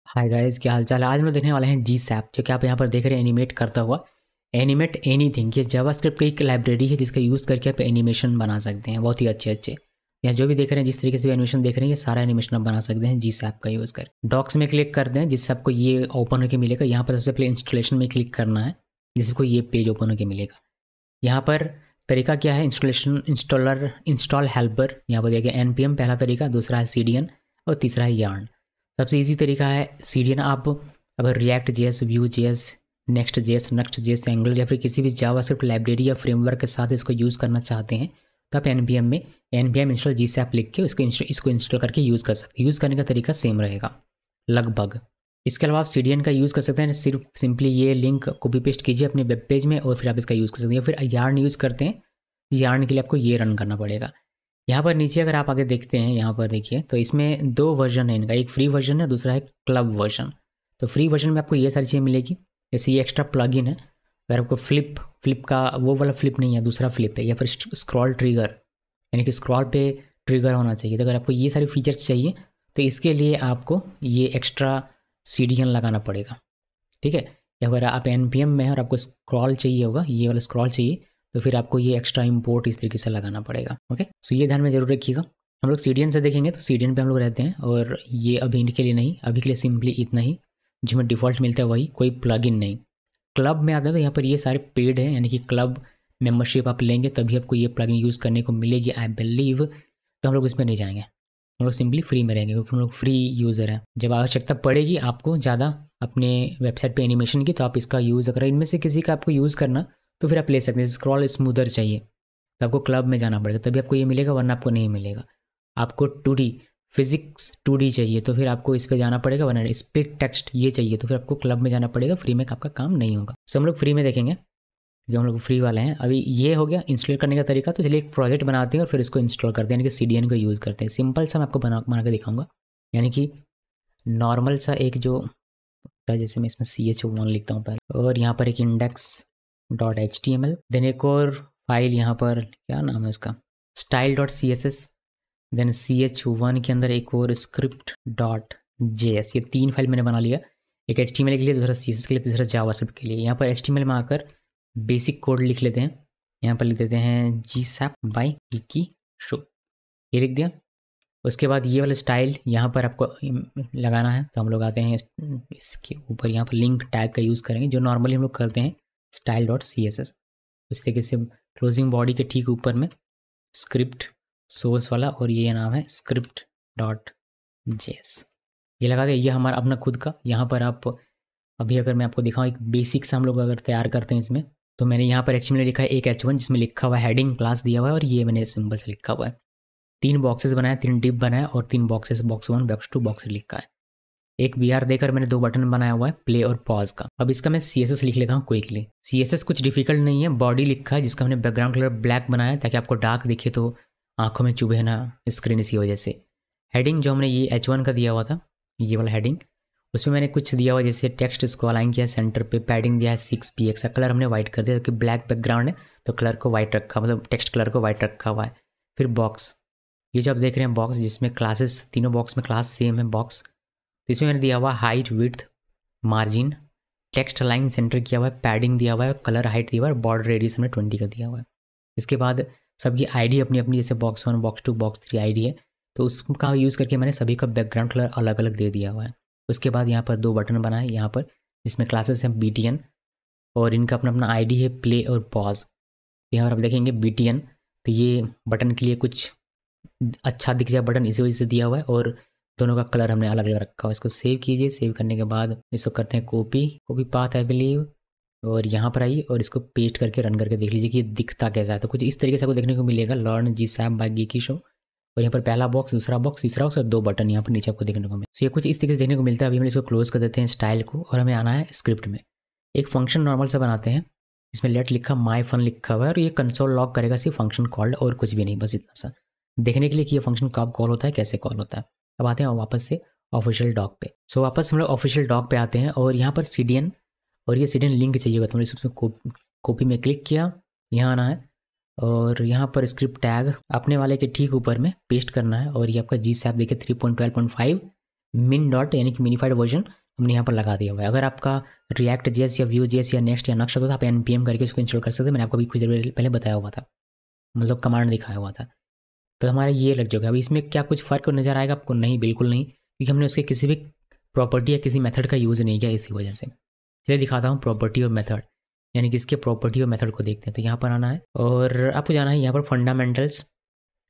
Hi guys, क्या हाल चाल है। आज हम लोग देखने वाले हैं जी सैप, जो कि आप यहाँ पर देख रहे हैं एनिमेट करता हुआ। एनिमेट एनीथिंग, ये जावास्क्रिप्ट की एक लाइब्रेरी है जिसका यूज़ करके आप एनिमेशन बना सकते हैं बहुत ही अच्छे अच्छे। यहाँ जो भी देख रहे हैं, जिस तरीके से एनिमेशन देख रहे हैं, ये सारा एनिमेशन आप बना सकते हैं जी सैप का यूज़ कर। डॉक्स में क्लिक करते हैं जिससे आपको ये ओपन होकर मिलेगा। यहाँ पर सबसे पहले इंस्टॉलेशन में क्लिक करना है जिससे आपको ये पेज ओपन होकर मिलेगा। यहाँ पर तरीका क्या है, इंस्टॉल हेल्पर यहाँ पर देखिए npm पहला तरीका, दूसरा है cdn और तीसरा है yarn। सबसे इजी तरीका है cdn। आप अगर react JS, Vue JS, next JS, angular या फिर किसी भी जावास्क्रिप्ट लाइब्रेरी या फ्रेमवर्क के साथ इसको यूज़ करना चाहते हैं तो आप npm में npm इंस्टॉल जीसैप लिख के इसको इंस्टॉल करके यूज़ कर सकते हैं। यूज़ करने का तरीका सेम रहेगा लगभग। इसके अलावा आप CDN का यूज़ कर सकते हैं। सिर्फ सिंपली ये लिंक कॉपी पेस्ट कीजिए अपने वेब पेज में और फिर आप इसका यूज़ कर सकते हैं। फिर यार्न यूज़ करते हैं, यार्न के लिए आपको ये रन करना पड़ेगा। यहाँ पर नीचे अगर आप आगे देखते हैं, यहाँ पर देखिए तो इसमें दो वर्जन है इनका, एक फ्री वर्जन है, दूसरा है क्लब वर्जन। तो फ्री वर्जन में आपको ये सारी चीज़ें मिलेगी, जैसे ये एक्स्ट्रा प्लगइन है। अगर आपको फ्लिप का वो वाला फ्लिप नहीं है, दूसरा फ्लिप है, या फिर स्क्रॉल ट्रिगर, यानी कि स्क्रॉल पे ट्रिगर होना चाहिए। तो अगर आपको ये सारी फीचर्स चाहिए तो इसके लिए आपको ये एक्स्ट्रा CDN लगाना पड़ेगा, ठीक है। या अगर आप npm में है और आपको स्क्रॉल चाहिए होगा, ये वाला स्क्रॉल चाहिए, तो फिर आपको ये एक्स्ट्रा इंपोर्ट इस तरीके से लगाना पड़ेगा। ओके, सो ये ध्यान में जरूर रखिएगा। हम लोग CDN से देखेंगे तो CDN पे हम लोग रहते हैं, और ये अभी के लिए नहीं, अभी के लिए सिंपली इतना ही जो हमें डिफ़ॉल्ट मिलता है वही, कोई प्लगइन नहीं। क्लब में आते हैं तो यहाँ पर ये सारे पेड हैं, यानी कि क्लब मेंबरशिप आप लेंगे तभी आपको ये प्लगइन यूज़ करने को मिलेगी आई बिलीव। तो हम लोग इसमें नहीं जाएंगे, हम लोग सिंपली फ्री में रहेंगे क्योंकि हम लोग फ्री यूज़र हैं। जब आवश्यकता पड़ेगी आपको ज़्यादा अपने वेबसाइट पे एनिमेशन की तो आप इसका यूज़, अगर इनमें से किसी का आपको यूज़ करना तो फिर आप ले सकते हैं। स्क्रॉल स्मूदर चाहिए तो आपको क्लब में जाना पड़ेगा, तभी आपको ये मिलेगा, वरना आपको नहीं मिलेगा। आपको 2D फिजिक्स 2D चाहिए तो फिर आपको इस पर जाना पड़ेगा, वरना स्प्लिट टेक्स्ट ये चाहिए तो फिर आपको क्लब में जाना पड़ेगा। फ्री में आपका काम नहीं होगा। सो हम लोग फ्री में देखेंगे, जो हम लोग फ्री वाले हैं। अभी ये हो गया इंस्टॉल करने का तरीका। तो चलिए एक प्रोजेक्ट बनाते हैं और फिर इसको इंस्टॉल करते हैं, यानी कि CDN को यूज़ करते हैं। सिंपल सा मैं आपको बना के दिखाऊंगा, यानी कि नॉर्मल सा एक जो होता है, जैसे मैं इसमें ch1 लिखता हूँ पहले, और यहाँ पर एक index.html, देन एक और फाइल यहाँ पर क्या नाम है उसका, style.css, देन ch1 के अंदर एक और script.js। ये 3 फाइल मैंने बना लिया, एक HTML के लिए, दूसरा CSS के लिए, तीसरा जावास्क्रिप्ट के लिए। यहाँ पर HTML में आकर बेसिक कोड लिख लेते हैं। यहाँ पर लिख देते हैं GSAP बाय कीकी शो, ये लिख दिया। उसके बाद ये वाला स्टाइल यहाँ पर आपको लगाना है, तो हम लोग आते हैं इसके ऊपर, यहाँ पर लिंक टैग का यूज़ करेंगे जो नॉर्मली हम लोग करते हैं style.css। उस तरीके से क्लोजिंग बॉडी के ठीक ऊपर में स्क्रिप्ट सोर्स वाला, और ये नाम है script.js, ये लगा दे। ये हमारा अपना खुद का। यहाँ पर आप अभी अगर मैं आपको दिखाऊँ, एक बेसिक सा हम लोग अगर तैयार करते हैं इसमें, तो मैंने यहाँ पर HTML लिखा है एक h1 जिसमें लिखा हुआ है हेडिंग क्लास दिया हुआ है, और ये मैंने सिंपल से लिखा हुआ है। 3 बॉक्सेस बनाए, 3 डिप बनाए, और 3 बॉक्सेस, बॉक्स 1, बॉक्स 2, बॉक्स लिखा है। एक BR देकर मैंने 2 बटन बनाया हुआ है, प्ले और पॉज का। अब इसका मैं CSS लिख लेता हूँ क्विकली। CSS कुछ डिफिकल्ट नहीं है, बॉडी लिखा है जिसका हमने बैकग्राउंड कलर ब्लैक बनाया है ताकि आपको डार्क दिखे तो आंखों में चुभे ना स्क्रीन इसी वजह से। हेडिंग जो हमने ये H1 का दिया हुआ था, ये वाला हेडिंग, उसमें मैंने कुछ दिया हुआ, जैसे टेक्स्ट इसको अलाइन किया सेंटर पे, पैडिंग दिया है 6px का, कलर हमने वाइट कर दिया क्योंकि ब्लैक बैकग्राउंड है तो कलर को वाइट रखा, मतलब टेक्स्ट कलर को वाइट रखा हुआ है। फिर बॉक्स, ये जो आप देख रहे हैं बॉक्स, जिसमें क्लासेस, तीनों बॉक्स में क्लास सेम है बॉक्स, तो इसमें मैंने दिया हुआ height, width, margin, text align centre किया हुआ है, पैडिंग दिया हुआ है, कलर हाइट दिया हुआ है, बॉर्डर रेडियस हमने 20 का दिया हुआ है। इसके बाद सबकी ID अपनी अपनी, जैसे बॉक्स 1, बॉक्स 2, बॉक्स 3 ID है, तो उसका यूज़ करके मैंने सभी का बैकग्राउंड कलर अलग अलग दे दिया हुआ है। उसके बाद यहाँ पर 2 बटन बनाए यहाँ पर, जिसमें क्लासेस हैं BTN, और इनका अपना अपना ID है प्ले और पॉज। यहाँ पर आप देखेंगे BTN, तो ये बटन के लिए कुछ अच्छा दिख जाए बटन, इसी वजह से दिया हुआ है, और दोनों का कलर हमने अलग अलग रखा हुआ है। इसको सेव कीजिए, सेव करने के बाद इसको करते हैं कॉपी पाथ आई बिलीव, और यहाँ पर आइए और इसको पेस्ट करके रन करके देख लीजिए कि दिखता कैसा है। तो कुछ इस तरीके से आपको देखने को मिलेगा, लर्न GSAP बाय कीकी शो, और यहाँ पर पहला बॉक्स, दूसरा बॉक्स, तीसरा बॉक्स, और 2 बटन यहाँ पर नीचे आपको देखने को मिले। सो ये कुछ इस तरीके से देखने को मिलता है। अभी हम इसको क्लोज कर देते हैं स्टाइल को, और हमें आना है स्क्रिप्ट में। एक फंक्शन नॉर्मल सा बनाते हैं, इसमें लेट लिखा, माई फन लिखा हुआ है, और ये कंसोल लॉग करेगा सिर्फ फंक्शन कॉल्ड, और कुछ भी नहीं, बस इतना सा देखने के लिए कि ये फंक्शन कब कॉल होता है, कैसे कॉल होता है। अब आते हैं वापस से ऑफिशियल डॉक पे। सो वापस हम लोग ऑफिशियल डॉक पे आते हैं, और यहाँ पर CDN, और ये CDN लिंक चाहिए होगा, तो मैंने इसमें कॉपी में क्लिक किया, यहाँ आना है, और यहाँ पर स्क्रिप्ट टैग अपने वाले के ठीक ऊपर में पेस्ट करना है, और ये आपका GSAP देखिए 3.12.5 मिन डॉट यानी कि मिनिफाइड वर्जन हमने यहाँ पर लगा दिया हुआ है। अगर आपका रिएक्ट जेएस या व्यू जेएस या नेक्स्ट या नक्शा तो आप npm करके उसको इंस्टॉल कर सकते हैं। मैंने आपको अभी कुछ देर पहले बताया हुआ था, मतलब कमांड दिखाया हुआ था। तो हमारा ये लग जाएगा। अब इसमें क्या कुछ फ़र्क नज़र आएगा आपको? नहीं, बिल्कुल नहीं, क्योंकि हमने उसके किसी भी प्रॉपर्टी या किसी मेथड का यूज़ नहीं किया इसी वजह से। चलिए दिखाता हूँ प्रॉपर्टी और मेथड, यानी कि इसके प्रॉपर्टी और मेथड को देखते हैं। तो यहाँ पर आना है और आपको जाना है यहाँ पर फंडामेंटल्स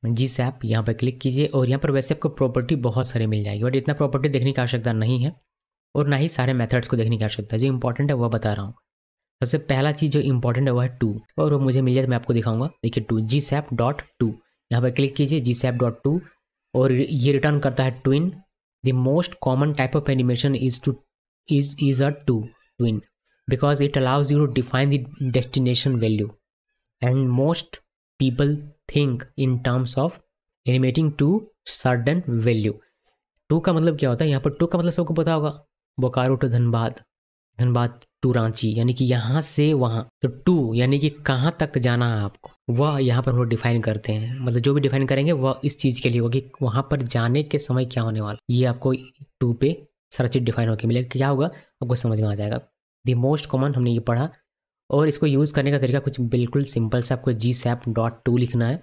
GSAP, यहाँ पर क्लिक कीजिए और यहाँ पर वैसे आपको प्रॉपर्टी बहुत सारे मिल जाएगी, बट इतना प्रॉपर्टी देखने की आवश्यकता नहीं है और ना ही सारे मेथड्स को देखने की आवश्यकता है। जो इंपॉर्टेंट है वह बता रहा हूँ। सबसे पहला चीज़ जो इंपॉर्टेंट है वह है टू, और वो मुझे मिल जाए तो मैं आपको दिखाऊंगा। देखिए टू, GSAP.2, यहाँ पर क्लिक कीजिए GSAP.2 और ये रिटर्न करता है tween. The most common type of animation is a tween because it allows you to define the destination value and most people think in terms of animating to certain value. To का मतलब क्या होता है? यहाँ पर to का मतलब सबको पता होगा, बोकारो टू धनबाद, धनबाद टू रांची, यानी कि यहाँ से वहाँ। तो टू यानी कि कहाँ तक जाना है आपको, वह यहाँ पर हम लोग डिफाइन करते हैं। मतलब जो भी डिफाइन करेंगे वह इस चीज़ के लिए होगी, वहाँ पर जाने के समय क्या होने वाला, ये आपको टू पे सारा चीज़ डिफाइन होकर मिलेगा। क्या होगा आपको समझ में आ जाएगा। द मोस्ट कॉमन हमने ये पढ़ा, और इसको यूज़ करने का तरीका कुछ बिल्कुल सिंपल से, आपको GSAP.2 लिखना है।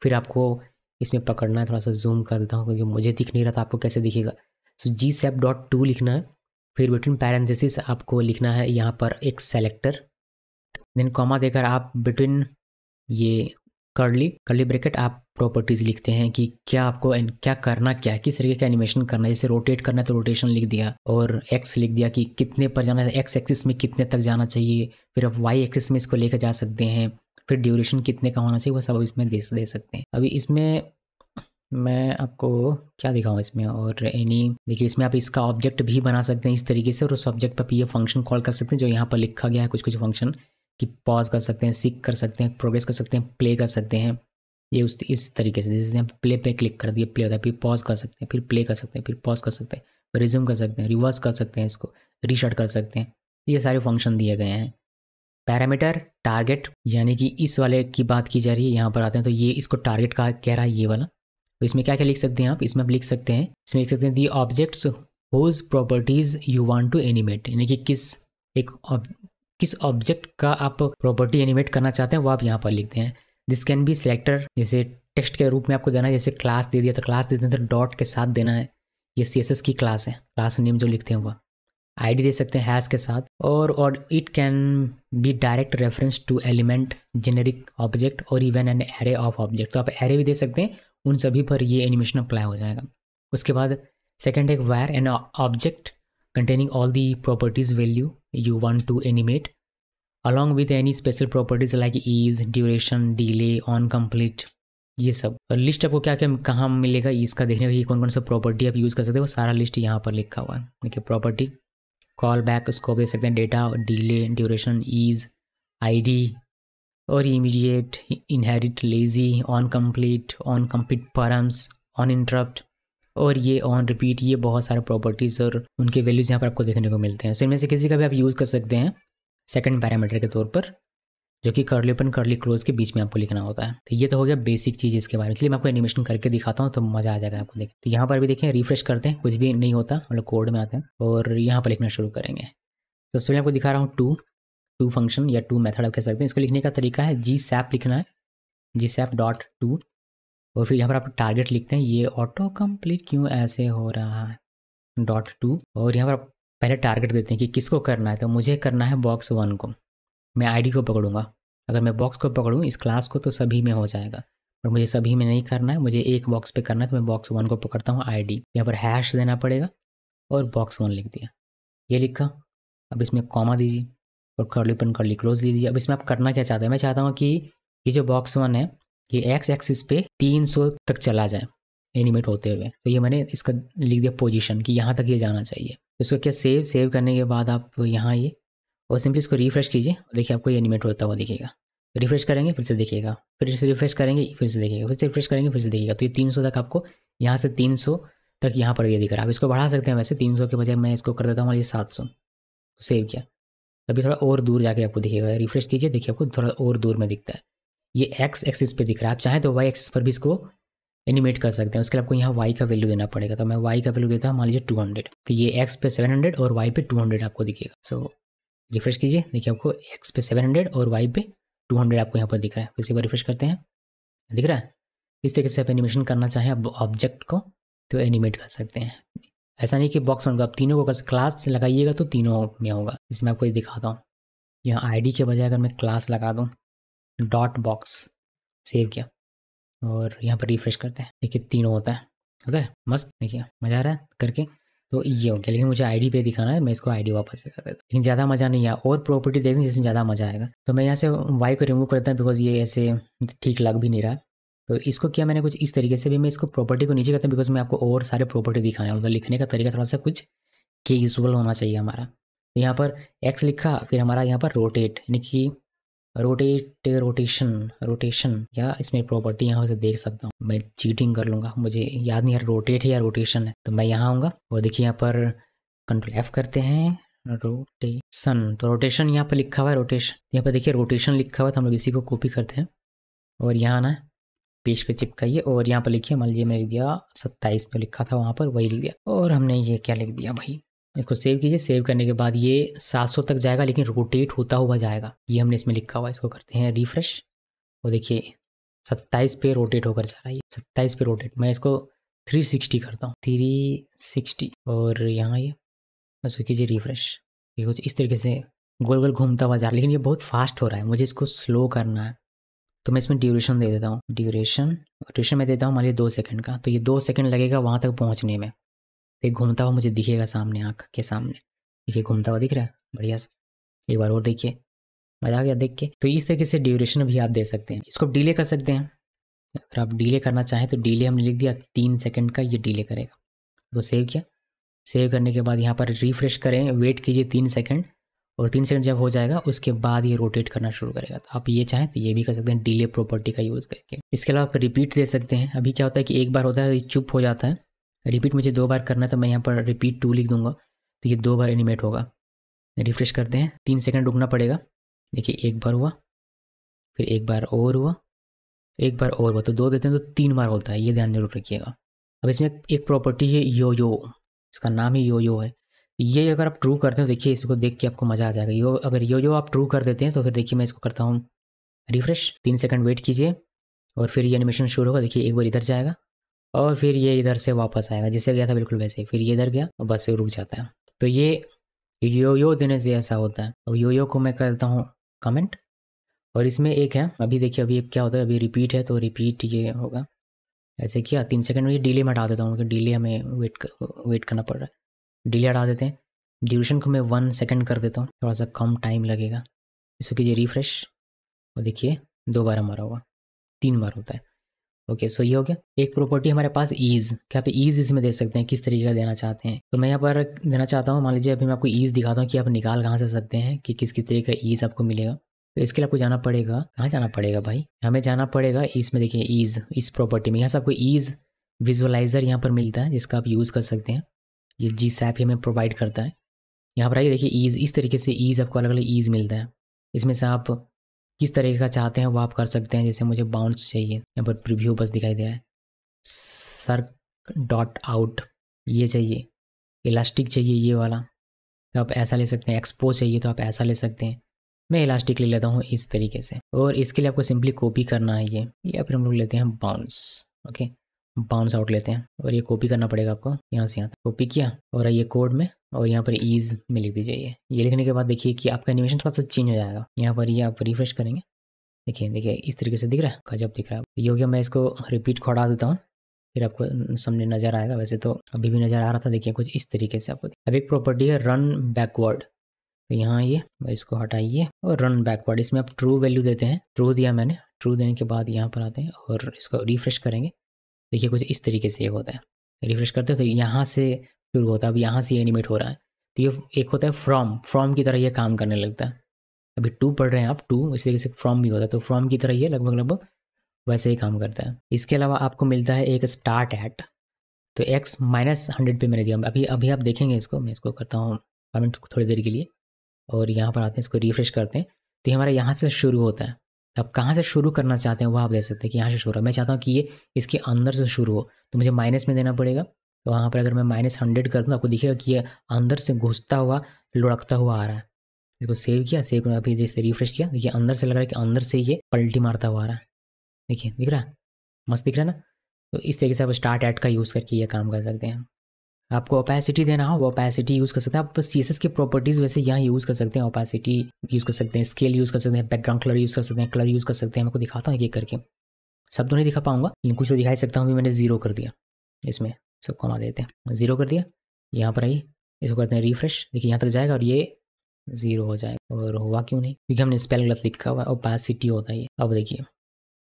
फिर आपको इसमें पकड़ना है, थोड़ा सा जूम कर देता हूँ क्योंकि मुझे दिख नहीं रहा था, आपको कैसे दिखेगा। सो GSAP.2 लिखना है, फिर बिटवीन पैरेंथेसिस आपको लिखना है यहाँ पर एक सेलेक्टर, देन कॉमा देकर आप बिटवीन ये कर्ली ब्रैकेट आप प्रॉपर्टीज़ लिखते हैं कि क्या आपको क्या करना, क्या है, किस तरीके का एनिमेशन करना है। जैसे रोटेट करना है तो रोटेशन लिख दिया, और एक्स लिख दिया कि कितने पर जाना है, एक्स एक्सिस में कितने तक जाना चाहिए, फिर आप वाई एक्सिस में इसको लेकर जा सकते हैं, फिर ड्यूरेशन कितने का होना चाहिए, वो सब इसमें दे सकते हैं। अभी इसमें मैं आपको क्या दिखाऊँ इसमें, और देखिए इसमें आप इसका ऑब्जेक्ट भी बना सकते हैं इस तरीके से, और उस ऑब्जेक्ट पर ये फंक्शन कॉल कर सकते हैं जो यहाँ पर लिखा गया है। कुछ फंक्शन कि पॉज कर सकते हैं, सीक कर सकते हैं, प्रोग्रेस कर सकते हैं, प्ले कर सकते हैं। ये इस तरीके से, जैसे हम प्ले पे क्लिक कर दिए प्ले होता है, फिर पॉज कर सकते हैं, फिर प्ले कर सकते हैं, फिर पॉज कर सकते हैं, रिज्यूम कर सकते हैं, रिवर्स कर सकते हैं, इसको रीस्टार्ट कर सकते हैं। ये सारे फंक्शन दिए गए हैं। पैरामीटर टारगेट, यानी कि इस वाले की बात की जा रही है, यहाँ पर आते हैं तो ये इसको टारगेट का कह रहा है ये वाला। तो इसमें क्या क्या लिख सकते हैं आप? इसमें आप लिख सकते हैं, इसमें लिख सकते हैं the objects whose properties you want to animate, यानी कि किस ऑब्जेक्ट का आप प्रॉपर्टी एनिमेट करना चाहते हैं वो आप यहाँ पर लिखते हैं। दिस कैन बी सिलेक्टर, जैसे टेक्स्ट के रूप में आपको देना है, जैसे क्लास दे दिया तो क्लास दे देते हैं तो डॉट के साथ देना है। ये CSS की क्लास है, क्लास नेम जो लिखते हैं वह। ID दे सकते हैं हैश के साथ, और it can be direct reference to element, generic object और even an array of object. तो आप एरे भी दे सकते हैं, उन सभी पर ये एनिमेशन अप्लाई हो जाएगा। उसके बाद सेकंड एक wire an object containing all the properties value you want to animate along with any special properties like ease, duration, delay, on complete, ये सब। और लिस्ट आपको क्या क्या कहाँ मिलेगा इसका देखने का, कौन कौन सा प्रॉपर्टी आप यूज़ कर सकते हो, वो सारा लिस्ट यहाँ पर लिखा हुआ है। देखिए प्रॉपर्टी, कॉल बैक उसको दे सकते हैं, data, delay, duration, ease, ID और immediate, inherit, lazy, on complete params, on interrupt और ये ऑन रिपीट। ये बहुत सारे प्रॉपर्टीज़ और उनके वैल्यूज़ यहाँ पर आपको देखने को मिलते हैं। तो इनमें से किसी का भी आप यूज़ कर सकते हैं सेकंड पैरामीटर के तौर पर, जो कि कर्ली ओपन कर्ली क्लोज के बीच में आपको लिखना होता है। तो ये तो हो गया बेसिक चीज़ इसके बारे में। चलिए मैं आपको एनिमेशन करके दिखाता हूँ तो मज़ा आ जाएगा आपको देख। तो यहाँ पर भी देखें, रिफ्रेश करते हैं, कुछ भी नहीं होता, हम लोग कोड में आते हैं और यहाँ पर लिखना शुरू करेंगे। तो इसमें आपको दिखा रहा हूँ टू फंक्शन या टू मेथड आप कह सकते हैं। इसको लिखने का तरीका है GSAP लिखना है, GSAP.2, और फिर यहाँ पर आप टारगेट लिखते हैं। ये ऑटो कंप्लीट क्यों ऐसे हो रहा है, .2, और यहाँ पर पहले टारगेट देते हैं कि किसको करना है। तो मुझे करना है बॉक्स 1 को, मैं ID को पकड़ूंगा। अगर मैं बॉक्स को पकड़ूँ इस क्लास को तो सभी में हो जाएगा, पर मुझे सभी में नहीं करना है, मुझे एक बॉक्स पे करना है। तो मैं बॉक्स 1 को पकड़ता हूँ ID, यहाँ पर हैश देना पड़ेगा और बॉक्स 1 लिख दिया, ये लिखा। अब इसमें कॉमा दीजिए और कर्ली ओपन कर्ली क्लोज दीजिए। अब इसमें आप करना क्या चाहते हैं? मैं चाहता हूँ कि ये जो बॉक्स 1 है ये एक्स एक्सिस पे 300 तक चला जाए एनिमेट होते हुए। तो ये मैंने इसका लिख दिया पोजीशन कि यहाँ तक ये जाना चाहिए। तो इसको क्या सेव करने के बाद आप यहाँ ये और सिंपली इसको रिफ्रेश कीजिए, देखिए आपको ये एनिमेट होता हुआ दिखेगा। रिफ्रेश करेंगे फिर से दिखेगा, फिर से रिफ्रेश करेंगे फिर से दिखेगा, फिर से रिफ्रेश करेंगे फिर से दिखेगा। तो ये 300 तक आपको, यहाँ से 300 तक यहाँ पर ये दिख रहा है। आप इसको बढ़ा सकते हैं, वैसे 300 के बजाय मैं इसको कर देता हूँ ये 700। तो सेव किया, अभी थोड़ा और दूर जाके आपको दिखेगा। रिफ्रेश कीजिए, देखिए आपको थोड़ा और दूर में दिखता है। ये एक्स एक्सिस पे दिख रहा है, आप चाहें तो वाई एक्सिस पर भी इसको एनिमेट कर सकते हैं। उसके लिए आपको यहाँ y का वैल्यू देना पड़ेगा। तो मैं y का वैल्यू देता हूँ मान लीजिए 200। तो ये x पे 700 और y पे 200 आपको दिखेगा। सो रिफ्रेश कीजिए, देखिए आपको x पे 700 और y पे 200 आपको यहाँ पर दिख रहा है। इसी बार रिफ्रेश करते हैं, दिख रहा है। इस तरीके से आप एनिमेशन करना चाहें आप ऑब्जेक्ट को तो एनिमेट कर सकते हैं। ऐसा नहीं कि बॉक्स होगा, आप तीनों को अगर क्लास से लगाइएगा तो तीनों में होगा। इसमें आपको ये दिखाता हूँ, यहाँ ID के बजाय अगर मैं क्लास लगा दूँ डॉट बॉक्स, सेव किया और यहाँ पर रिफ्रेश करते हैं, देखिए तीनों होता है मस्त। देखिए मज़ा आ रहा है करके। तो ये हो गया, लेकिन मुझे ID पे दिखाना है, मैं इसको ID वापस से कर देता हूँ, लेकिन ज़्यादा मज़ा नहीं आया। और प्रॉपर्टी देखने जिससे ज़्यादा मज़ा आएगा। तो मैं यहाँ से Y को रिमूव करता हूँ बिकॉज ये ऐसे ठीक लग भी नहीं रहा। तो इसको किया मैंने कुछ इस तरीके से भी, मैं इसको प्रॉपर्टी को नीचे करता हूँ बिकॉज मैं आपको और सारे प्रॉपर्टी दिखाने वाला। लिखने का तरीका थोड़ा सा कुछ कैजुअल होना चाहिए हमारा। तो यहाँ पर x लिखा, फिर हमारा यहाँ पर रोटेट यानी कि रोटेशन या इसमें प्रॉपर्टी यहाँ से देख सकता हूँ। मैं चीटिंग कर लूँगा, मुझे याद नहीं यार रोटेट है या रोटेशन है। तो मैं यहाँ आऊँगा और देखिए यहाँ पर Ctrl+F करते हैं, रोटेशन। तो रोटेशन यहाँ पर लिखा हुआ है, रोटेशन यहाँ पर देखिए रोटेशन लिखा हुआ है। तो हम लोग इसी को कॉपी करते हैं और यहाँ आना है, पेज पे चिपकाइए और यहाँ पर लिखिए, मान लीजिए मैंने लिख दिया 27 में लिखा था वहाँ पर वही लिख दिया। और हमने ये क्या लिख दिया भाई, इसको सेव कीजिए। सेव करने के बाद ये 700 तक जाएगा लेकिन रोटेट होता हुआ जाएगा, ये हमने इसमें लिखा हुआ है। इसको करते हैं रिफ्रेश और देखिए 27 पे रोटेट होकर जा रहा है, ये 27 पे रोटेट। मैं इसको 360 करता हूँ, 360 और यहाँ ये बस कीजिए रिफ्रेश। ये कुछ इस तरीके से गोल गोल घूमता हुआ जा रहा है, लेकिन ये बहुत फास्ट हो रहा है, मुझे इसको स्लो करना है। तो मैं इसमें ड्यूरेशन दे देता हूँ, ड्यूरेशन मैं देता हूँ मान लीजिए 2 सेकंड का। तो ये 2 सेकंड लगेगा वहाँ तक पहुँचने में। एक घूमता हुआ मुझे दिखेगा सामने, आँख के सामने देखिए घूमता हुआ दिख रहा है बढ़िया से। एक बार और देखिए, मजा आ गया देख के। तो इस तरीके से ड्यूरेशन भी आप दे सकते हैं। इसको डिले कर सकते हैं, अगर आप डिले करना चाहें तो डिले हमने लिख दिया 3 सेकंड का, ये डिले करेगा। तो सेव किया, सेव करने के बाद यहाँ पर रिफ्रेश करें, वेट कीजिए 3 सेकंड और 3 सेकंड जब हो जाएगा उसके बाद ये रोटेट करना शुरू करेगा। तो आप ये चाहें तो ये भी कर सकते हैं डिले प्रॉपर्टी का यूज़ करके। इसके अलावा आप रिपीट दे सकते हैं। अभी क्या होता है कि एक बार होता है चुप हो जाता है, रिपीट मुझे 2 बार करना है तो मैं यहाँ पर रिपीट 2 लिख दूंगा तो ये 2 बार एनिमेट होगा। रिफ्रेश करते हैं, 3 सेकंड रुकना पड़ेगा। देखिए एक बार हुआ, फिर एक बार और हुआ, एक बार और हुआ, तो 2 देते हैं तो 3 बार होता है, ये ध्यान जरूर रखिएगा। अब इसमें एक प्रॉपर्टी है यो, इसका नाम ही यो है। ये अगर आप ट्रू करते हो देखिए इसको देख के आपको मज़ा आ जाएगा। अगर यो आप ट्रू कर देते हैं तो फिर देखिए मैं इसको करता हूँ रिफ्रेश, 3 सेकंड वेट कीजिए और फिर ये एनिमेशन शुरू होगा। देखिए एक बार इधर जाएगा और फिर ये इधर से वापस आएगा, जैसे गया था बिल्कुल वैसे, फिर ये इधर गया और बस से रुक जाता है। तो ये यो देने से ऐसा होता है। अब यो को मैं करता हूँ कमेंट और इसमें एक है, अभी देखिए अभी क्या होता है, अभी रिपीट है तो रिपीट ये होगा। ऐसे किया 3 सेकंड में, ये डिले में हटा देता हूँ क्योंकि डिले हमें वेट करना पड़ रहा है। डिले हटा देते हैं, ड्यूरेशन को मैं 1 सेकंड कर देता हूँ, थोड़ा सा कम टाइम लगेगा। इसको कीजिए रिफ्रेश और देखिए 2 बार हमारा होगा, 3 बार होता है। ओके सो ये हो गया। एक प्रॉपर्टी हमारे पास ईज़, क्या आप ईज़ इसमें दे सकते हैं, किस तरीके का देना चाहते हैं। तो मैं यहाँ पर देना चाहता हूँ, मान लीजिए अभी मैं आपको ईज़ दिखाता हूँ कि आप निकाल कहाँ से सकते हैं कि किस तरीके का ईज़ आपको मिलेगा। तो इसके लिए आपको जाना पड़ेगा, कहाँ जाना पड़ेगा भाई, हमें जाना पड़ेगा इसमें देखिए ईज़, इस प्रॉपर्टी में यहाँ से आपको ईज़ विजुअलाइज़र यहाँ पर मिलता है जिसका आप यूज़ कर सकते हैं। ये GSAP हमें प्रोवाइड करता है। यहाँ पर आइए देखिए ईज़, इस तरीके से ईज़ आपको अलग अलग ईज़ मिलता है। इसमें से आप किस तरीके का चाहते हैं वो आप कर सकते हैं। जैसे मुझे बाउंस चाहिए, यहाँ पर प्रीव्यू बस दिखाई दे रहा है, circ.out ये चाहिए, इलास्टिक चाहिए ये वाला तो आप ऐसा ले सकते हैं, एक्सपो चाहिए तो आप ऐसा ले सकते हैं। मैं इलास्टिक ले लेता हूँ इस तरीके से और इसके लिए आपको सिंपली कॉपी करना है ये, या फिर हम लोग लेते हैं बाउंस। ओके बाउंस आउट लेते हैं और ये कॉपी करना पड़ेगा आपको यहाँ से यहाँ तक। कॉपी किया और ये कोड में और यहाँ पर ईज़ में लिख दीजिए। ये लिखने के बाद देखिए कि आपका एनिमेशन थोड़ा सा चेंज हो जाएगा। यहाँ पर ये आप रिफ्रेश करेंगे, देखिए इस तरीके से दिख रहा है, गजब दिख रहा है। ये हो गया, मैं इसको रिपीट को हटा देता हूँ फिर आपको सामने नज़र आएगा। वैसे तो अभी भी नज़र आ रहा था, देखिए कुछ इस तरीके से आपको। अब एक प्रॉपर्टी है रन बैकवर्ड, तो यहाँ ये इसको हटाइए और रन बैकवर्ड, इसमें आप ट्रू वैल्यू देते हैं। ट्रू दिया मैंने, ट्रू देने के बाद यहाँ पर आते हैं और इसको रिफ्रेश करेंगे। देखिए कुछ इस तरीके से होता है, रिफ्रेश करते हैं तो यहाँ से शुरू होता है, अब यहाँ से एनिमेट हो रहा है। तो ये एक होता है फ्रॉम की तरह ये काम करने लगता है। अभी 2 पढ़ रहे हैं आप, 2 इस तरीके से फ्रॉम भी होता है, तो फ्रॉम की तरह ये लगभग वैसे ही काम करता है। इसके अलावा आपको मिलता है एक स्टार्ट एट, तो x -100 पे मैंने दिया। अभी आप देखेंगे इसको, मैं इसको करता हूँ कमेंट थोड़ी देर के लिए और यहाँ पर आते हैं, इसको रिफ्रेश करते हैं तो ये हमारा यहाँ से शुरू होता है। अब कहाँ से शुरू करना चाहते हैं वो आप दे सकते हैं कि यहाँ से शुरू, मैं चाहता हूँ कि ये इसके अंदर से शुरू हो, तो मुझे माइनस में देना पड़ेगा। तो वहाँ पर अगर मैं -100 कर दूँ, आपको दिखेगा कि ये अंदर से घुसता हुआ लुढ़कता हुआ आ रहा है। इसको सेव किया, सेव करना, अभी जैसे रिफ्रेश किया, देखिए अंदर से लग रहा है कि अंदर से ये पलटी मारता हुआ आ रहा है। देखिए दिख रहा है, मस्त दिख रहा है ना। तो इस तरीके से आप स्टार्ट ऐड का यूज़ करके ये काम कर सकते हैं। आपको ओपेसिटी देना हो वो ओपेसिटी यूज़ कर सकते हैं आप। CSS की प्रॉपर्टीज़ वैसे यहाँ यूज़ कर सकते हैं, ओपेसिटी यूज़ कर सकते हैं, स्केल यूज़ कर सकते हैं, बैकग्राउंड कलर यूज़ कर सकते हैं, कलर यूज़ कर सकते हैं। मैं आपको दिखाता हूँ एक एक करके, सब तो नहीं दिखा पाऊंगा लेकिन कुछ तो दिखा ही सकता हूँ। भी मैंने 0 कर दिया, इसमें सब कमा देते हैं, 0 कर दिया। यहाँ पर आइए, इसको करते हैं रिफ्रेश, देखिए यहाँ तक जाएगा और ये 0 हो जाएगा। और हुआ क्यों नहीं, क्योंकि हमने स्पेल गलत लिखा हुआ है, ओपेसिटी होता है ये। अब देखिए,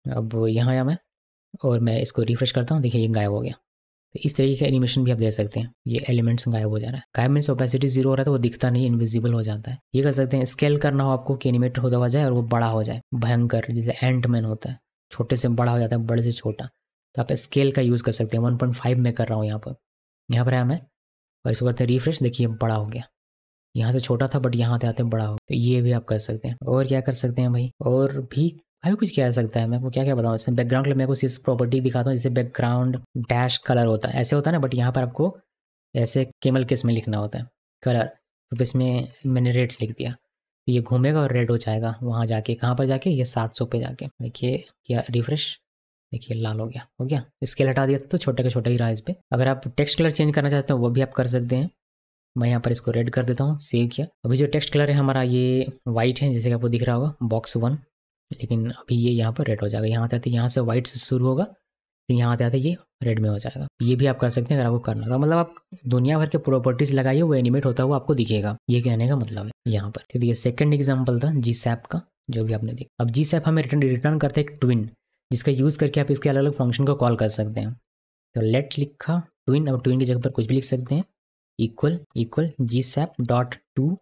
अब यहाँ आया मैं और मैं इसको रिफ्रेश करता हूँ, देखिए ये गायब हो गया। तो इस तरीके का एनिमेशन भी आप दे सकते हैं, ये एलिमेंट्स गायब हो जा रहा है। गायब मीन्स ओपेसिटी 0 हो रहा है तो वो दिखता नहीं, इनविजिबल हो जाता है। ये कर सकते हैं। स्केल करना हो आपको कि एनिमेट होता हुआ जाए और वो बड़ा हो जाए, भयंकर, जैसे एंटमैन होता है, छोटे से बड़ा हो जाता है, बड़े से छोटा, तो आप स्केल का यूज़ कर सकते हैं। 1.5 में कर रहा हूँ यहाँ पर है मैं, और इसको करते हैं रिफ्रेश, देखिए बड़ा हो गया। यहाँ से छोटा था बट यहाँ आते बड़ा हो, तो ये भी आप कर सकते हैं। और क्या कर सकते हैं भाई, और भी अभी कुछ किया जा सकता है। मैं आपको क्या क्या बताऊँ, इसमें बैकग्राउंड कलर मैं आपको इस प्रॉपर्टी दिखाता हूँ, जैसे बैकग्राउंड डैश कलर होता है, ऐसे होता है ना, बट यहाँ पर आपको ऐसे केमल केस में लिखना होता है कलर। तो इसमें मैंने रेड लिख दिया, तो ये घूमेगा और रेड हो जाएगा वहाँ जाके, कहाँ पर जाके, ये 700 पे जाके। देखिए या रिफ्रेश, देखिए लाल हो गया। स्केल हटा दिया तो छोटे का छोटा ही रहा इस पर। अगर आप टेक्स्ट कलर चेंज करना चाहते हो वो भी आप कर सकते हैं। मैं यहाँ पर इसको रेड कर देता हूँ, सेव किया। अभी जो टेक्स्ट कलर है हमारा ये वाइट है, जैसे कि आपको दिख रहा होगा बॉक्स 1, लेकिन अभी ये यहाँ पर रेड हो जाएगा। यहाँ आते यहाँ से वाइट से शुरू होगा, फिर यहाँ आते ये रेड में हो जाएगा। ये भी आप कर सकते हैं अगर आपको करना था। मतलब आप दुनिया भर के प्रॉपर्टीज लगाइए, वो एनिमेट होता हुआ आपको दिखेगा, ये कहने का मतलब है यहाँ पर। तो ये सेकंड एग्जांपल था GSAP का, जो भी आपने देखा। अब GSAP हमें रिटर्न करता है एक ट्विन, जिसका यूज़ करके आप इसके अलग अलग फंक्शन को कॉल कर सकते हैं। तो लेट लिखा ट्विन, अब ट्विन की जगह पर कुछ भी लिख सकते हैं, इक्वल इक्वल GSAP.to,